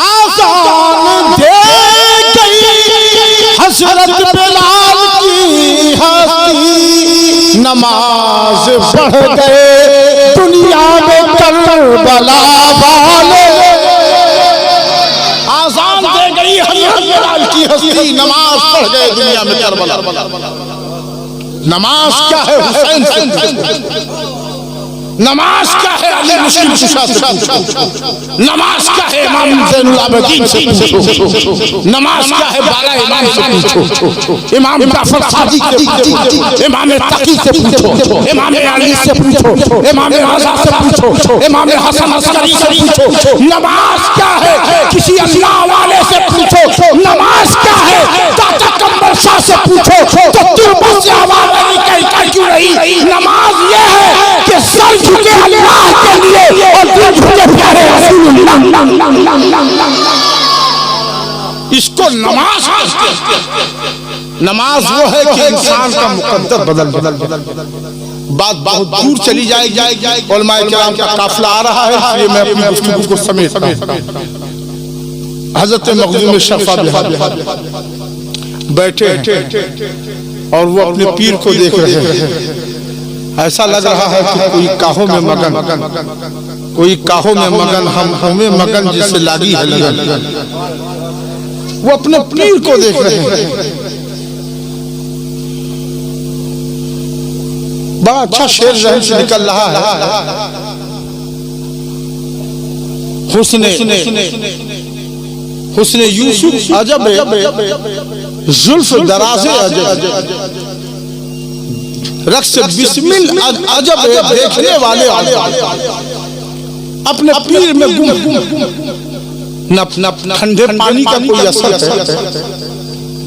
आसान दे गई हजरत बिलाल की हस्ती। नमाज पढ़ गए दुनिया में करबला वाले। आसान दे गई हजरत बिलाल की हस्ती। नमाज पढ़ गए दुनिया में करबला। नमाज क्या है हुसैन से पूछो, नमाज क्या है अली मुस्लिम कुशा से पूछो, नमाज क्या है इमाम ज़ैनुल आबिदीन से पूछो, नमाज क्या है बाला इमाम से पूछो, इमाम जाफर सादिक से पूछो, इमाम तकी से पूछो, इमाम अली से पूछो, इमाम रज़ा से पूछो, इमाम हसन अस्करी से पूछो। नमाज क्या है किसी अल्लाह वाले से पूछो। नमाज क्या है दाता कम्बर शाह से पूछो। तो तुरबत से आवाज क्यों रही? नमाज ये है कि सर झुके अल्लाह के लिए और दिल झुके प्यारे रसूलुल्लाह। इसको नमाज कहते हैं। नमाज वो है कि इंसान का मुकद्दर बदल बात बहुत दूर चली जाएगी। उलमाए किराम का काफिला आ रहा है, इसलिए मैं अपनी गुफ्तगू को समेटता हूं। हजरत मखदूम शफा बैठे हैं और वो अपने पीर को देख रहे हैं। ऐसा लग रहा है कि कोई काहों में मगन, कोई काहों में मगन, हम हमें मगन जिससे लागी है लगन। वो अपने पीर को देख रहे हैं। बड़ा अच्छा शेर जहन से निकल रहा है। हुस्ने यूसुफ अजब है, जुल्फ दराजे अजब, रक्स बिस्मिल अजब है, देखने वाले अपने पीर में गुम। न ठंडे पानी का कोई असर है,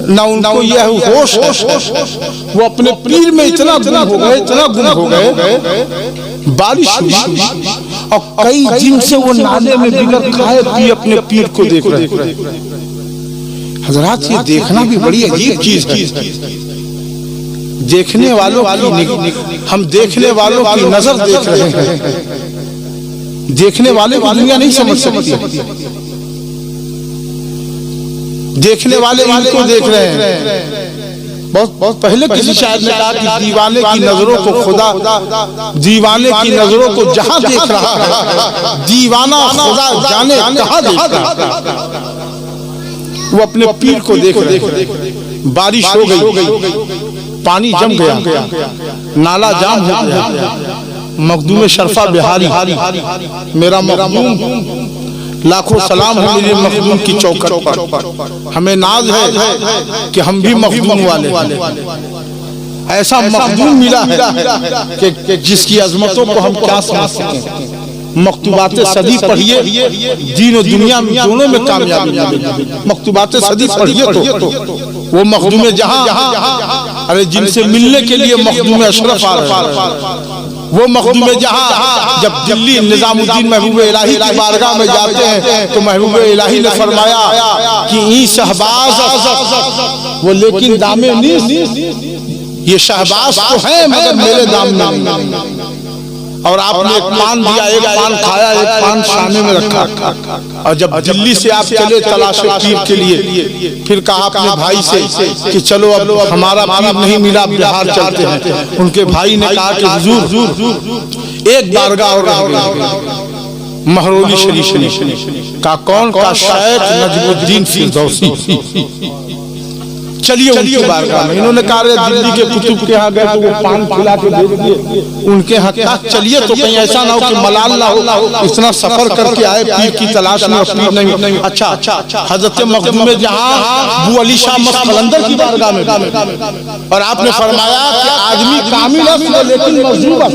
न उनको यह होश है। वो अपने पीर में इतना गुम हो गए, इतना गुम हो गए। बारिश हुई और कई दिन से वो नाले में बिगर खाए पिए अपने पीर को देख रहे। हजरात, ये देखना भी बड़ी अजीब चीज है। देखने वालों की हम देखने वालों की नजर देख रहे हैं। देखने वाले को दुनिया नहीं समझ सकती। देखने वाले इनको देख रहे हैं। बहुत पहले किसी शायर ने कहा कि दीवाने की नजरों को खुदा, दीवाने की नजरों को जहां देख रहा है, दीवाना खुदा जाने कहां देख रहा है। वो अपने पीर को देख रहे। बारिश हो गई, पानी जम गया, नाला जाम हो गया। मखदूम शरफा बिहारी, मेरा मखदूम, लाखों सलाम है मेरे मखदूम की चौखट पर। हमें नाज है कि हम भी मखदूम वाले। ऐसा मखदूम मिला है कि जिसकी अजमतों को हम क्या समझ सकें। मकतूबात सदी पढ़िए, दीन और दुनिया में दोनों में कामयाबी मिलेगी। मकतूबात सदी पढ़िए तो वो मखदूम जहां, अरे जिनसे मिलने के लिए मखदूम अशरफ आ रहे, वो मखदूम जहां जब दिल्ली निजामुद्दीन महबूब इलाही की बारगाह में जाते हैं तो महबूब इलाही ने फरमाया कि ई शहबाज वो लेकिन दामे नहीं, ये शहबाज तो है मगर मेरे दाम में नहीं। और आपने एक पान दिया, एक पान खाया, एक पान शामे में रखा। और जब दिल्ली से आप चले तलाश पीर के लिए, फिर कहा अपने भाई से कि चलो अब हमारा पीर नहीं मिला, बिहार चलते हैं। उनके भाई ने कहा कि हुजूर एक बारगाह और रह गई, महरौली शरीफ का। कौन का? शायद नजमुद्दीन फिरदौसी। चलिए उनकी बारगाह में। इन्होंने कहा दिल्ली के कुतुब के यहाँ गए तो वो पान खिला के भेज दिए, उनके यहाँ कहा चलिए तो कहीं ऐसा ना हो कि मलाल ना हो, इतना सफर करके आए पीर की तलाश में, पीर नहीं। अच्छा हजरत मखदूम जहाँ बू अली शाह मस्त कलंदर की बारगाह में, और आपने फरमाया कि आदमी कामिल है लेकिन मजदूर है,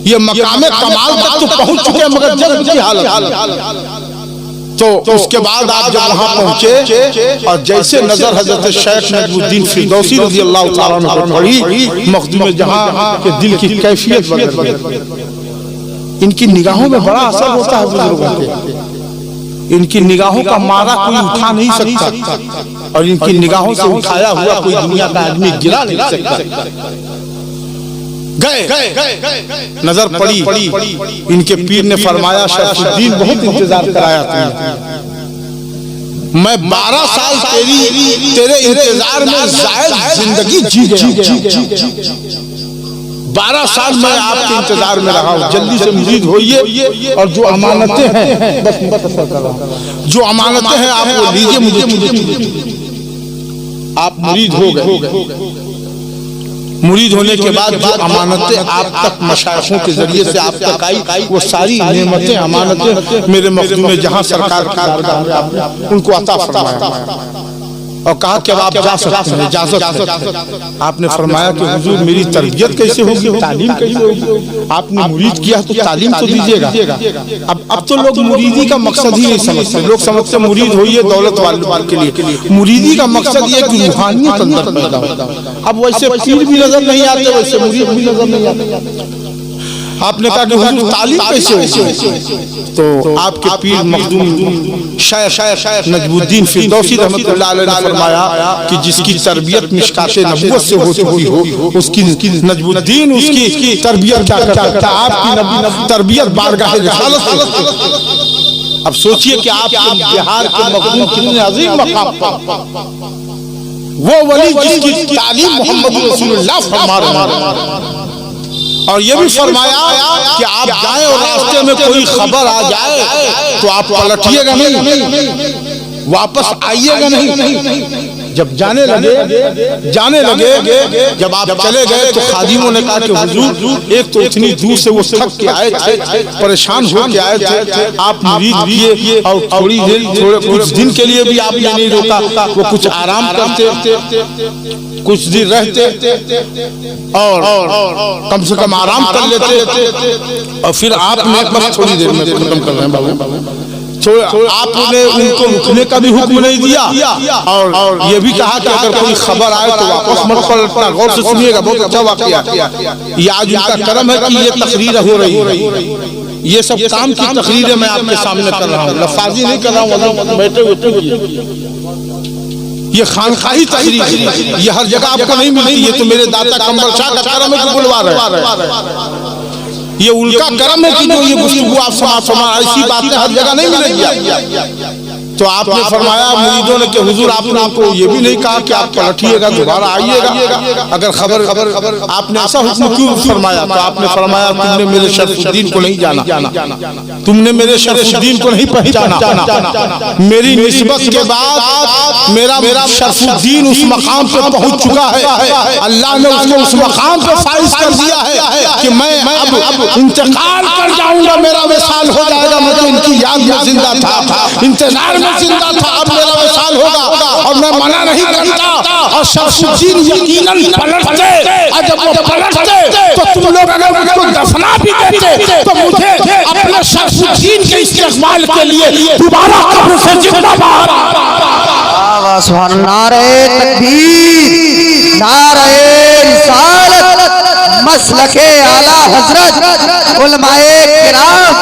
ये मकामे कमाल तक तो पहुंच चुके हैं मगर जल्द की हालत। तो उसके बाद आप जब वहां पहुंचे और जैसे नजर हजरत शेख नजमुद्दीन फिरदौसी रज़ी अल्लाह तआला अन्हु पर पड़ी, मखदूम जहां के दिल की कैफियत बदल गई। इनकी निगाहों में बड़ा असर होता है बुजुर्गों के, इनकी निगाहों का मारा कोई उठा नहीं सकता, और इनकी निगाहों से उठाया हुआ कोई दुनिया का आदमी गिरा नहीं सकता। गए नजर पड़ी, इनके पीर ने फरमाया शरफुद्दीन बहुत इंतजार कराया तुमने, मैं 12 साल तेरे इंतजार में जायद जिंदगी जी गया, 12 साल मैं आपके इंतजार में रहा हूँ, जल्दी से मुरीद होइए और जो अमानतें हैं बस जो अमानतें हैं आप वो लीजिए मुझे। आप मुरीद हो गए, मुरीद होने के बाद जो अमानतें आप तक मशाइखों के जरिए से आप तक आई, वो सारी नेमतें अमानतें मेरे मखदूम जहां सरकार की बारगाह में आपने उनको अता फरमाया और कहा कि अब आप जा सकते हैं, इजाजत। आपने फरमाया कि हुजूर मेरी तरबियत कैसे होगी, तालीम कैसे होगी, आपने मुरीद किया तो तालीम तो दीजिएगा। अब तो लोग मुरीदी का मकसद ही नहीं समझते, लोग समझते मुरीद होइए दौलत वाले के लिए, मुरीदी का मकसद ये कि रूहानियत अंदर पैदा हो। अब वैसे पीर भी नजर नहीं आते, वैसे मुरीद भी नजर नहीं आते। आपने कहा कि हुजूर तालीम कैसे होगी, तो आपके पीर मखदूम शायख नजमुद्दीन फिरदौसी रहमतुल्लाह अलैह ने फरमाया कि जिसकी तरबियत मिशकाते नबुव्वत से हो चुकी हो उसकी नजमुद्दीन उसकी तरबियत क्या करता, आपकी तरबियत बारगाह रिसालत। अब सोचिए कि आप बिहार के मखदूम कितने अजीम मकाम पर, वो वली जिसकी तालीम मोहम्मद रसूलुल्लाह फरमा रहे हैं, और ये भी फरमाया कि आप जाएं और रास्ते में कोई खबर आ जाए तो आप पलटिएगा नहीं, वापस आइएगा नहीं। जब जाने लगे जब आप चले गए तो खादिमों ने कहा कि हुजूर एक तो इतनी दूर से वो थक के आए थे, परेशान हो के आए थे, आप मुरीद किए और थोड़ी देर कुछ दिन के लिए भी आपने नहीं रोका, वो कुछ आराम करते, कुछ दिन रहते और कम से कम आराम कर लेते, और फिर आपने बस थोड़ी देर में खत्म कर रहे हैं बाबू, आपने उनको रुकने का भी हुक्म नहीं दिया, और ये भी कहा कि अगर कोई खबर आए तो वापस मत पलटना, गौर से सुनिएगा, बहुत अच्छा वाकया। ये आज उनका करम है कि ये तकरीर हो रही है, ये सब काम की तकरीरें मैं आपके सामने कर रहा हूँ, लफाजी नहीं कर रहा हूँ, बैठे ये खानखाही तकरीर, ये हर जगह आपको नहीं मिलती, ये तो मेरे दाता कमर शाह का करम है कि बुलवा रहे, ये उनका करम है कि जो ये गुफ्तगू आप समा ऐसी बातें हर जगह नहीं मिलेगी। तो आपने फरमाया मुरीदों ने कि हुजूर आपने उनको ये भी नहीं कहा कि आप पलटिएगा, दोबारा आइएगा, अगर खबर आपने ऐसा हुक्म क्यों फरमाया, तो आपने फरमाया तुमने मेरे शरफुद्दीन को नहीं जाना, तुमने मेरे शरफुद्दीन को नहीं पहचाना, मेरी निस्बत के बाद मेरा शरफुद्दीन उस मकाम पे पहुंच चुका है, अल्लाह ने उसको उस मकाम पे फाइज कर दिया है कि मैं अब इंतकाल कर जाऊंगा, मेरा विसाल हो जाएगा, मैं तो इनकी याद में जिंदा था, इंतजार में जिंदा था, अब मेरा विसाल होगा, और मैं मना नहीं करता, और शरफुद्दीन यकीनन पलटते, और जब वो पलटते तो तुम लोग अगर उसको दफना भी देते तो मुझे अपने शरफुद्दीन के इस्तेमाल के लिए दोबारा कब्र से जिंदा बाहर। सुभान अल्लाह, नारे तकबीर, नारे रिसालत, मसलके आला हजरत, उलमाए किराम,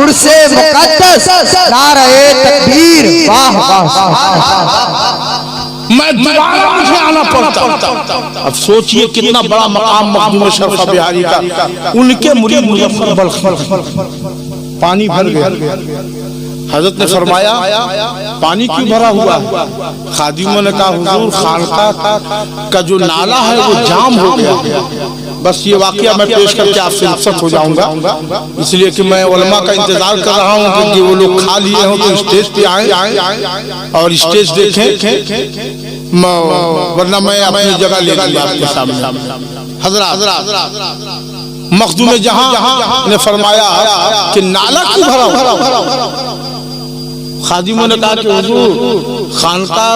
उर्से मुकद्दस, नारे तकबीर, वाह वाह, मैं दोबारा मुझे आना पड़ता। अब सोचिए कितना बड़ा मकाम मखदूम शरफा बिहारी का, उनके मुरीद मुजफ्फर बल्ख पानी भर गया। हजरत ने फरमाया पानी क्यों भरा हुआ है? खादिमों ने कहा हुजूर खानका का जो नाला है वो जाम हो गया, बस ये वाकया मैं पेश करके आपसे रुखसत हो जाऊंगा, इसलिए कि मैं उलमा का इंतजार कर रहा हूँ कि वो लोग खा लिए हों तो स्टेज पे आए और स्टेज देखें, वरना मैं अपनी जगह ले लूंगा आपके सामने। हजरत मखदूम जहां ने फरमाया कि नाला क्यों भरा? खादिमों ने कहा कि हुजूर खानका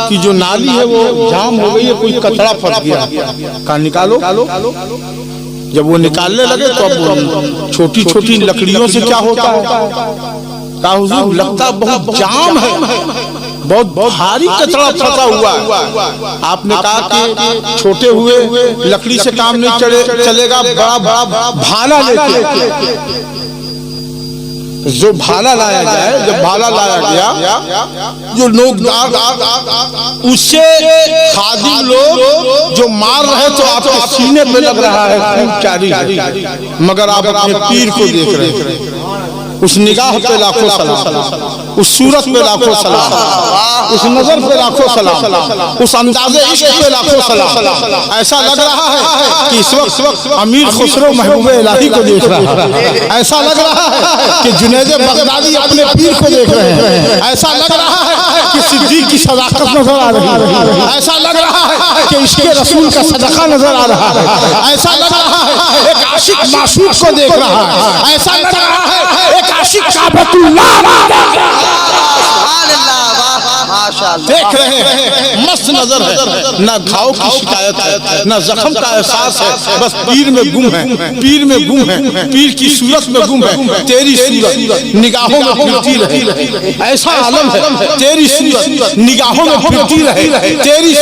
की जो नाली है वो जाम हो गई है, कोई कचरा फंस गया। कहा निकालो। जब वो निकालने लगे तो अब छोटी छोटी लकड़ियों से क्या होता है? कहा हुजूर लगता बहुत जाम है, बहुत भारी कचरा फंसा हुआ है। आपने कहा कि छोटे हुए लकड़ी से काम नहीं चलेगा, बड़ा बड़ा भाला लेके जो भाला लाया जाए, जब भाला लाया गया जो नोकदार उससे खादिम लोग जो मार रहे तो आपके सीने पे लग रहा है खून जारी, मगर आप अपने पीर को देख रहे हैं। उस निगाह पे लाखों सलाम, उस सूरत पे लाखों सलाम, उस नजर पे लाखों सलाम, उस अंदाजे इश्क पे लाखों सलाम। ऐसा लग रहा है कि इस वक्त अमीर खुसरो महबूब इलाही को देख रहा है। ऐसा लग रहा है कि जुनैद बगदादी अपने पीर को देख रहे हैं। ऐसा लग रहा है कि सिद्दीक की सदाकत नजर आ रही है। ऐसा लग रहा है कि इश्क़ रसूल का सदका नजर आ रहा है। ऐसा लग रहा है एक आशिक मासूक को देख रहा है। ऐसा लग रहा है एक आशिक देख रहे हैं। मस्त नजर है, ना घाव की शिकायत है, ना जख्म का एहसास है, बस पीर में गुम है, पीर में गुम है, पीर की सूरत में गुम है। तेरी सूरत निगाहों में फिरती रहे, ऐसा आलम है। तेरी सूरत निगाहों में फिरती रहे, तेरी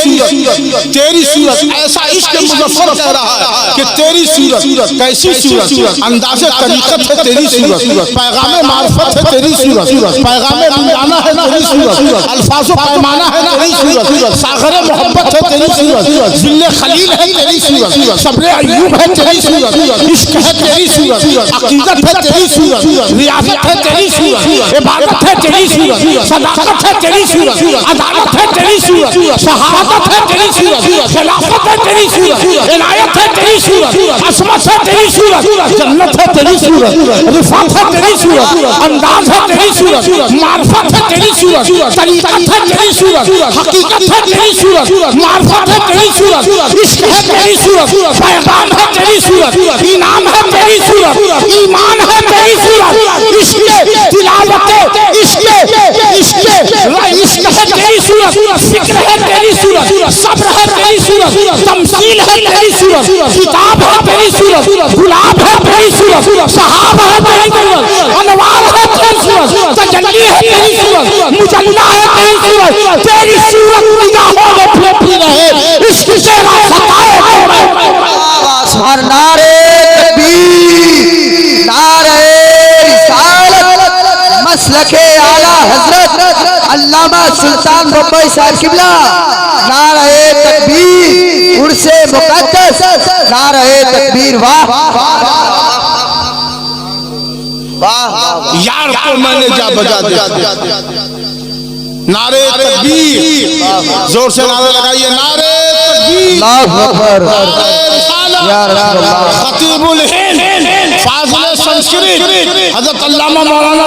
सूरत ऐसा इश्क मुज़फ़्फ़र कह रहा है कि तेरी सूरत कैसी सूरत, अंदाज़े तरीक़त है तेरी सूरत, पैगामे मार्फत है तेरी सूरत, पैगामे रमज़ाना है तेरी सूरत, अल्फाज़ो पैमाना है तेरी सूरत, सागरे मोहब्बत है तेरी सूरत, ज़िल्ले खलील है तेरी सूरत, सब्रे अय्यूब है तेरी सूरत, इश्क है तेरी सूरत, अक़ीदत है तेरी सूरत, रियाज़त है तेरी सूरत, इबादत है तेरी सूरत, सदाकत है तेरी सूरत, अदालत है तेरी सूरत, शहादत है तेरी सूरत, खिलाफत है तेरी सूरत, इनायत है तेरी सूरत, असमत है तेरी सूरत, जन्नत है तेरी सूरत, रिफ़ात है तेरी सूरत, अंदाज है तेरी सूरत, मार्फत है तेरी सूरत, तरीक़त है तेरी सूरत, हकीकत है तेरी सूरत, मार्फत है तेरी सूरत, इश्क है तेरी सूरत, पैगाम है तेरी सूरत, इनाम है तेरी सूरत, ईमान है तेरी सूरत, इश्क तिलावत इश्क है तेरी सूरत, ज़िक्र है तेरी सूरत, सब्र है तेरी सूरत, तमसील है तेरी सूरत, किताब है तेरी सूरत, गुलाब है तेरी सूरत, सहाब है तेरी सूरत, अनवार है तेरी सूरत, तजल्ली है तेरी सूरत, मुजल्ला है तेरी सूरत, तेरी सूरत निगाहों में फैलती रहे। इश्क से नारे तकबीर, नारे रिसालत, मसलके आला हजरत अल्लामा सुल्तान बम्बई साहब किबला, नारे तकबीर, उर्से मुक़द्दस, नारे तकबीर। वाह वाह यार को मैंने जा बजा दिया। नारे तकबीर, जोर से नारा लगाइए, नारे तकबीर, अल्लाहु अकबर, खतीबुल हिंद फाज़िल संस्कृत हज़रत अल्लामा मौलाना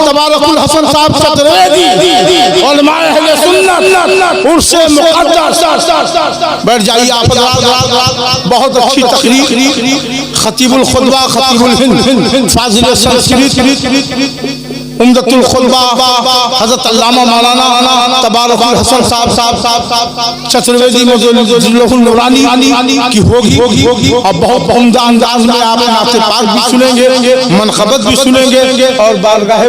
तबारकुल हसन साहब सतरेदी, उलमाए अहले सुन्नत, उर्से मुक़द्दस। बैठ जाइए आप हज़रात, बहुत अच्छी तकरीर। खतीबुल खुतबा, खतीबुल हिंद, फाज़िल संस्कृत, उम्दतुल खुतबा हज़रत अल्लामा मौलाना तबारकुल हसन साहब चतुर्वेदी मौजूद नूरानी की होगी और बहुत उम्दा अंदाज में आप नाते पाक भी सुनेंगे, मनक़बत भी सुनेंगे और बारगाह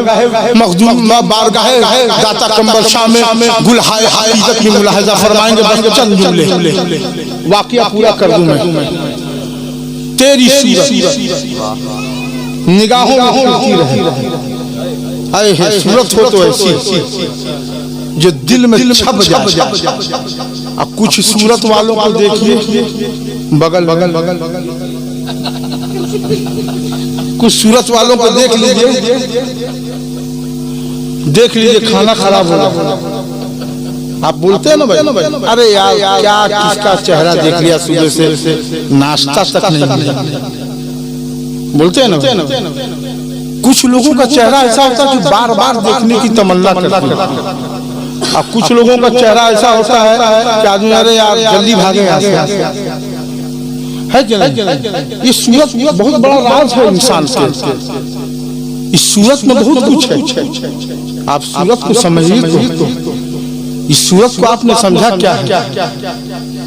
दाता कंबर शाह में गुलहाए हकीकत की मुलाहिज़ा फरमाएंगे। बस चंद जुमले वाक़या पूरा कर दूं मैं। तेरी सूरत निगाहों में फिरती रहे, आए है सूरत हो तो ऐसी जो दिल में छप जाए। अब कुछ सूरत वालों को देखिए बगल बगल बगल कुछ सूरत वालों को देख लीजिए खाना खराब हो रहा, आप बोलते हैं ना भाई, अरे यार क्या किसका चेहरा देख लिया सुबह से नाश्ता तक नहीं, बोलते हैं ना। कुछ लोगों का चेहरा ऐसा होता है कि बार बार देखने की तमन्ना करता है, अब कुछ लोगों का चेहरा ऐसा होता है कि आदमी अरे यार जल्दी भागे यहाँ से, है कि नहीं? ये सूरत बहुत बड़ा राज है इंसान के, इस सूरत में बहुत कुछ है। आप सूरत को समझिए तो, इस सूरत को आपने समझा क्या है?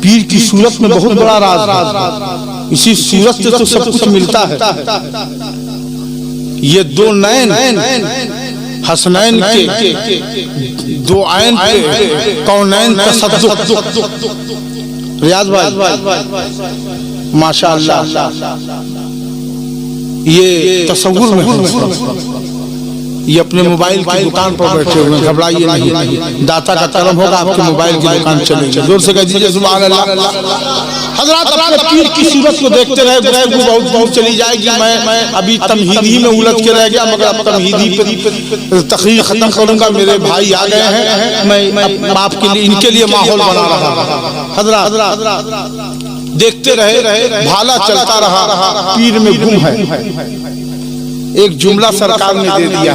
पीर की सूरत में बहुत बड़ा राज, इसी सूरत से तो सब कुछ मिलता है। ये दो नैन हसनैन के दो आयन पे कौनैन तसद्दुक़, रियाज भाई माशाअल्लाह, ये तसव्वुर में है। ये अपने मोबाइल की दुकान पर बैठे हुए हैं, घबराइए नहीं, दाता का करम होगा, आपके मोबाइल की दुकान चलेगी। जोर से कह दीजिए सुभान अल्लाह। हजरत अपने पीर की सूरत को देखते रहे, बहुत बहुत चली जाएगी। मैं अभी तमहीदी में उलझ के रह गया, मगर अब तमहीदी पे तकरीर खत्म करूंगा। मेरे भाई आ गए हैं, मैं आपके लिए इनके लिए माहौल बना रहा हूं। हजरत देखते रहे, भाला चलता रहा, पीर में गुम है। एक जुमला सरकार ने दे दिया,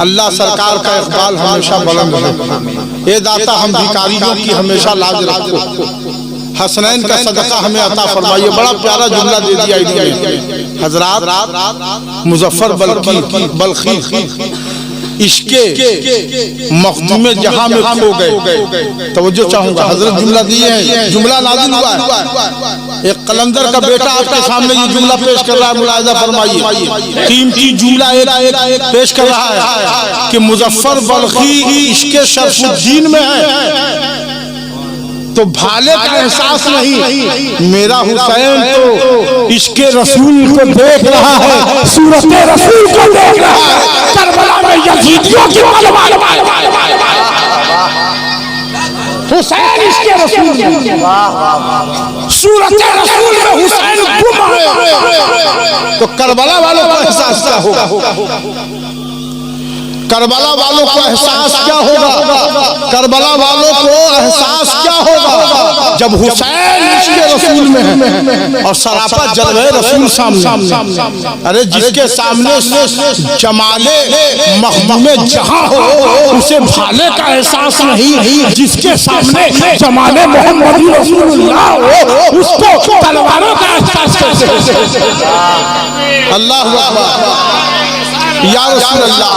अल्लाह सरकार का इकबाल हमेशा बुलंद रहे। ए दाता हम भिखारियों की हमेशा लाज रखो, हसनैन का सदका हमें अता फरमाइए। बड़ा प्यारा जुमला दे दिया इन्होंने। हजरात मुजफ्फर बल्खी इसके मखदूम जहां में खो गए, तवज्जो चाहूंगा। हजरत जुमला दिए हैं, जुमला नाज़िल हुआ है। एक कलंदर का बेटा आपके सामने ये जुमला पेश कर रहा है, मुलाहिजा फरमाइए। कीमती जुमला एक पेश कर रहा है कि मुजफ्फर बल्खी इसके शरफुद्दीन में है तो भाले का एहसास नहीं, मेरा हुसैन तो इसके रसूल को देख रहा है, सूरत रसूल को देख रहा है। करबला में यजीदियों की हुसैन इसके रसूल, सूरत रसूल में हुसैन गुम है, तो करबला वालों को एहसास क्या होगा? करबला वालों को एहसास क्या होगा? करबला वालों को एहसास क्या होगा जब हुसैन इसके रसूल में है और सरापा जलवे रसूल सामने। अरे जिसके सामने जमाले महबूबे जहां हो उसे भाले का एहसास नहीं, जिसके सामने जमाले मोहम्मदी रसूलुल्लाह हो उसको तलवारों का एहसास कैसे? अल्लाह अकबर या रसूल अल्लाह।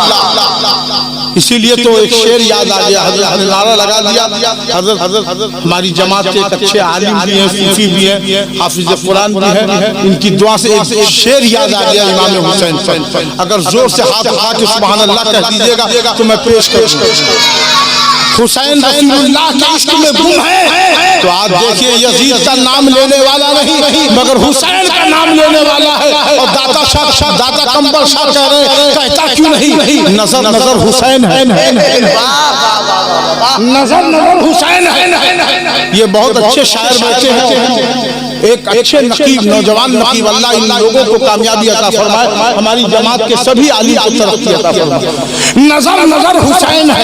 इसीलिए तो एक शेर याद आ गया, हजरत नारा लगा दिया। हजरत हमारी जमात के एक अच्छे आलिम भी हैं, सूफी भी हैं, हाफिज कुरान भी हैं, इनकी दुआ से एक शेर याद आ गया इमाम हुसैन पर। अगर जोर से हाथ उठा के सुभान अल्लाह कह दीजिएगा तो मैं पेश करूंगा। हुसैन रसूलुल्लाह के इश्क में गुम है, तो आप देखिए यजीद का नाम लेने वाला नहीं मगर हुसैन का नाम लेने वाला है। और दाता शाह दाता कंबल शाह कह रहे, कहता क्यों नहीं? नजर नजर हुसैन है, नजर नजर हुसैन है। ये बहुत अच्छे शायर बैठे हैं, एक अच्छे नकीब नौजवान नकीब, अल्लाह इन लोगों को कामयाबी अता फरमाए, हमारी जमात के सभी आलिम को तरक्की अता फरमाए। नजर नजर हुसैन है,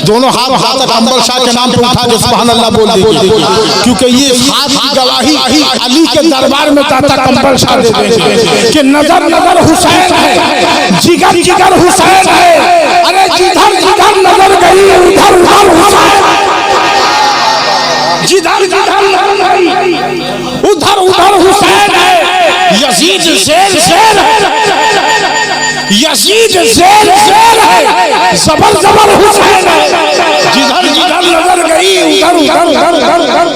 दोनों हाथ कंबल शाह के नाम पर उठा के सुभान अल्लाह बोल दीजिए, क्योंकि ये हाथ की गवाही अली के दरबार में दाता कंबल शाह दे देंगे कि नजर नजर हुसैन है, जिगर जिगर हुसैन है। अरे जिधर जिधर नजर गई उधर उधर हुसैन, जिधर जिधर नजर गई उधर उधर हुसैन है। यजीद शेर शेर है, यजीद शेर शेर है, जबर जबर हुसैन है। जिधर जिधर नजर गई उधर उधर उधर उधर।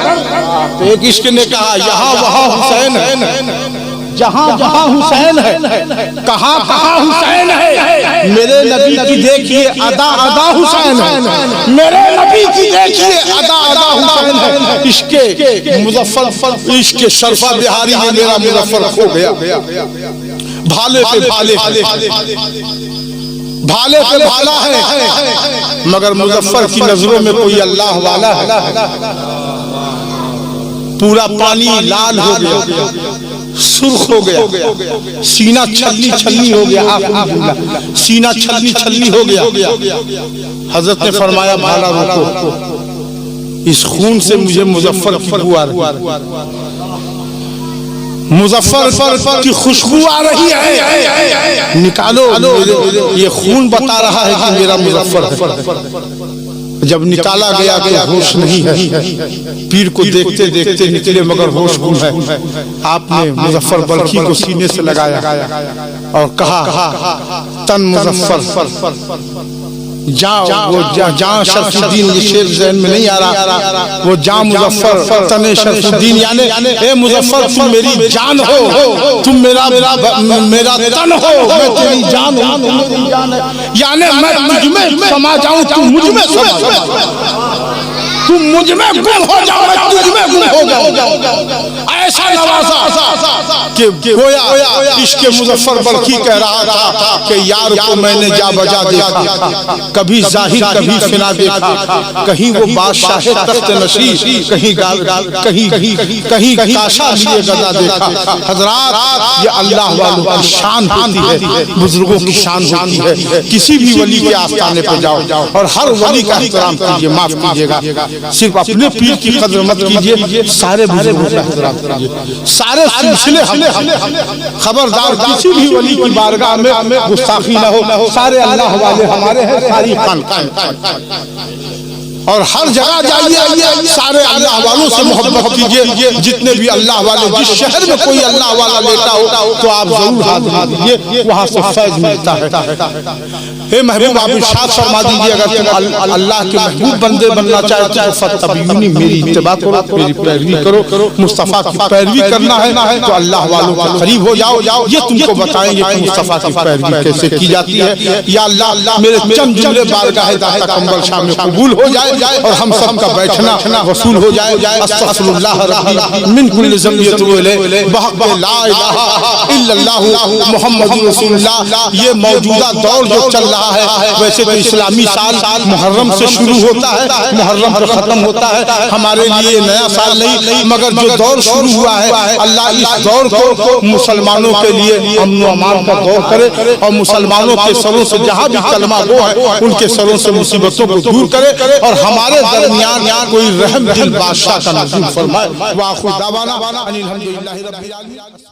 तो एक इश्क ने कहा यहाँ वहाँ हुसैन है, जहाँ जहाँ हुसैन है, कहाँ कहाँ हुसैन है। मेरे नबी की देखिए अदा अदा हुसैन है, मेरे नबी की देखिए अदा अदा हुसैन है। इसके मुजफ्फर इसके शरफा बिहारी में मेरा मुजफ्फर खो गया। भाले पे भाले भाले पे भाला है मगर मुजफ्फर की नजरों में कोई अल्लाह वाला है। पूरा पानी लाल हो गया, सुर्ख हो गया, सीना छलनी छलनी हो गया, आखिरी जुमला, सीना छलनी छलनी हो गया। हजरत ने फरमाया भाला रोको, इस खून से मुझे मुजफ्फर की बू आ रही, मुजफ्फर की खुशबू आ रही है, निकालो, ये खून बता रहा है कि मेरा मुजफ्फर है। जब निकाला गया तो होश नहीं है, पीर को देखते देखते निकले मगर होश गुम है। आपने मुजफ्फर बल्खी को सीने से लगाया और कहा तन मुजफ्फर जाओ, वो जां शरफुद्दीन, ये शेर ज़हन में नहीं आ रहा, वो जां मुजफ्फर तने शरफुद्दीन, यानी ए मुजफ्फर तुम मेरी जान हो, तुम मेरा तन हो, मैं तेरी जान हूं, तुम मेरी जान है, यानी मैं तुझ में समा जाऊं, तुम मुझ में समा जाओ, तुम मुझ में गुम हो जाओ, मैं तुझ में गुम हो जाऊं। ऐसा नवाजा कि गोया इश्क़ मुजफ्फर बल्खी कह रहा था कि यार को मैंने जा बजा देखा, कभी जाहिर कभी फिना देखा, कहीं वो बादशाह तख्त नशीर, कहीं काशा लिए गदा देखा। हजरात, ये अल्लाह वालों की शान होती है, बुजुर्गों की शान होती है। किसी भी वली के आस्थाने पे जाओ और हर वली का एहतराम कीजिए, माफ कीजिएगा, सिर्फ अपने पीर की कदर मत कीजिए, सारे बुजुर्गों का एहतराम कीजिए, सारे सिलसिले खबरदार, किसी भी वली की बारगाह में गुस्ताखी न हो। सारे अल्लाह वाले हमारे हैं, सारी खान और हर जगह जाइए, सारे अल्लाह वालों से मोहब्बत कीजिए। जितने भी अल्लाह वाले, जिस शहर में कोई अल्लाह वाला लेता हो तो आप जरूर हाथ दीजिए, वहां से फैज मिलता है। हे महबूब, आप इरशाद फरमा दीजिए, अगर तुम अल्लाह के महबूब बंदे बनना चाहते हो फत्तबिऊनी, मेरी इत्तिबा करो, मेरी पैरवी करो। मुस्तफा की पैरवी करना है तो अल्लाह वालों के करीब हो जाओ। ये तुमको बताएंगे कि मुस्तफा की पैरवी कैसे की जाती है। या अल्लाह, मेरे चंद जुमले बारगाह दाता कंबल शाह में कबूल हो जाए और हम सब का बैठना वसूल हो जाए। अस्तगफिरुल्लाह रब्बी मिन कुल्ली ज़ंबि वतूबु इलैहि बहक़ ला इलाहा इल्लल्लाहु मुहम्मदुर रसूलुल्लाह। ये मौजूदा दौर जो चल रहा है, वैसे तो इस्लामी साल मुहर्रम से शुरू होता है, मुहर्रम पर खत्म होता है, हमारे लिए नया साल नहीं, मगर जो दौर शुरू हुआ है, अल्लाह इस दौर को मुसलमानों के लिए अमन व अमान का दौर करे और मुसलमानों के सरों से जहाँ भी कलमा गो है उनके सरों से मुसीबतों को दूर करे और हमारे दरमियान कोई रहम दिल बादशाह का नज़ूल फरमाए। व आखिर दावाना अनिल हम्दुलिल्लाहि रब्बिल आलमीन।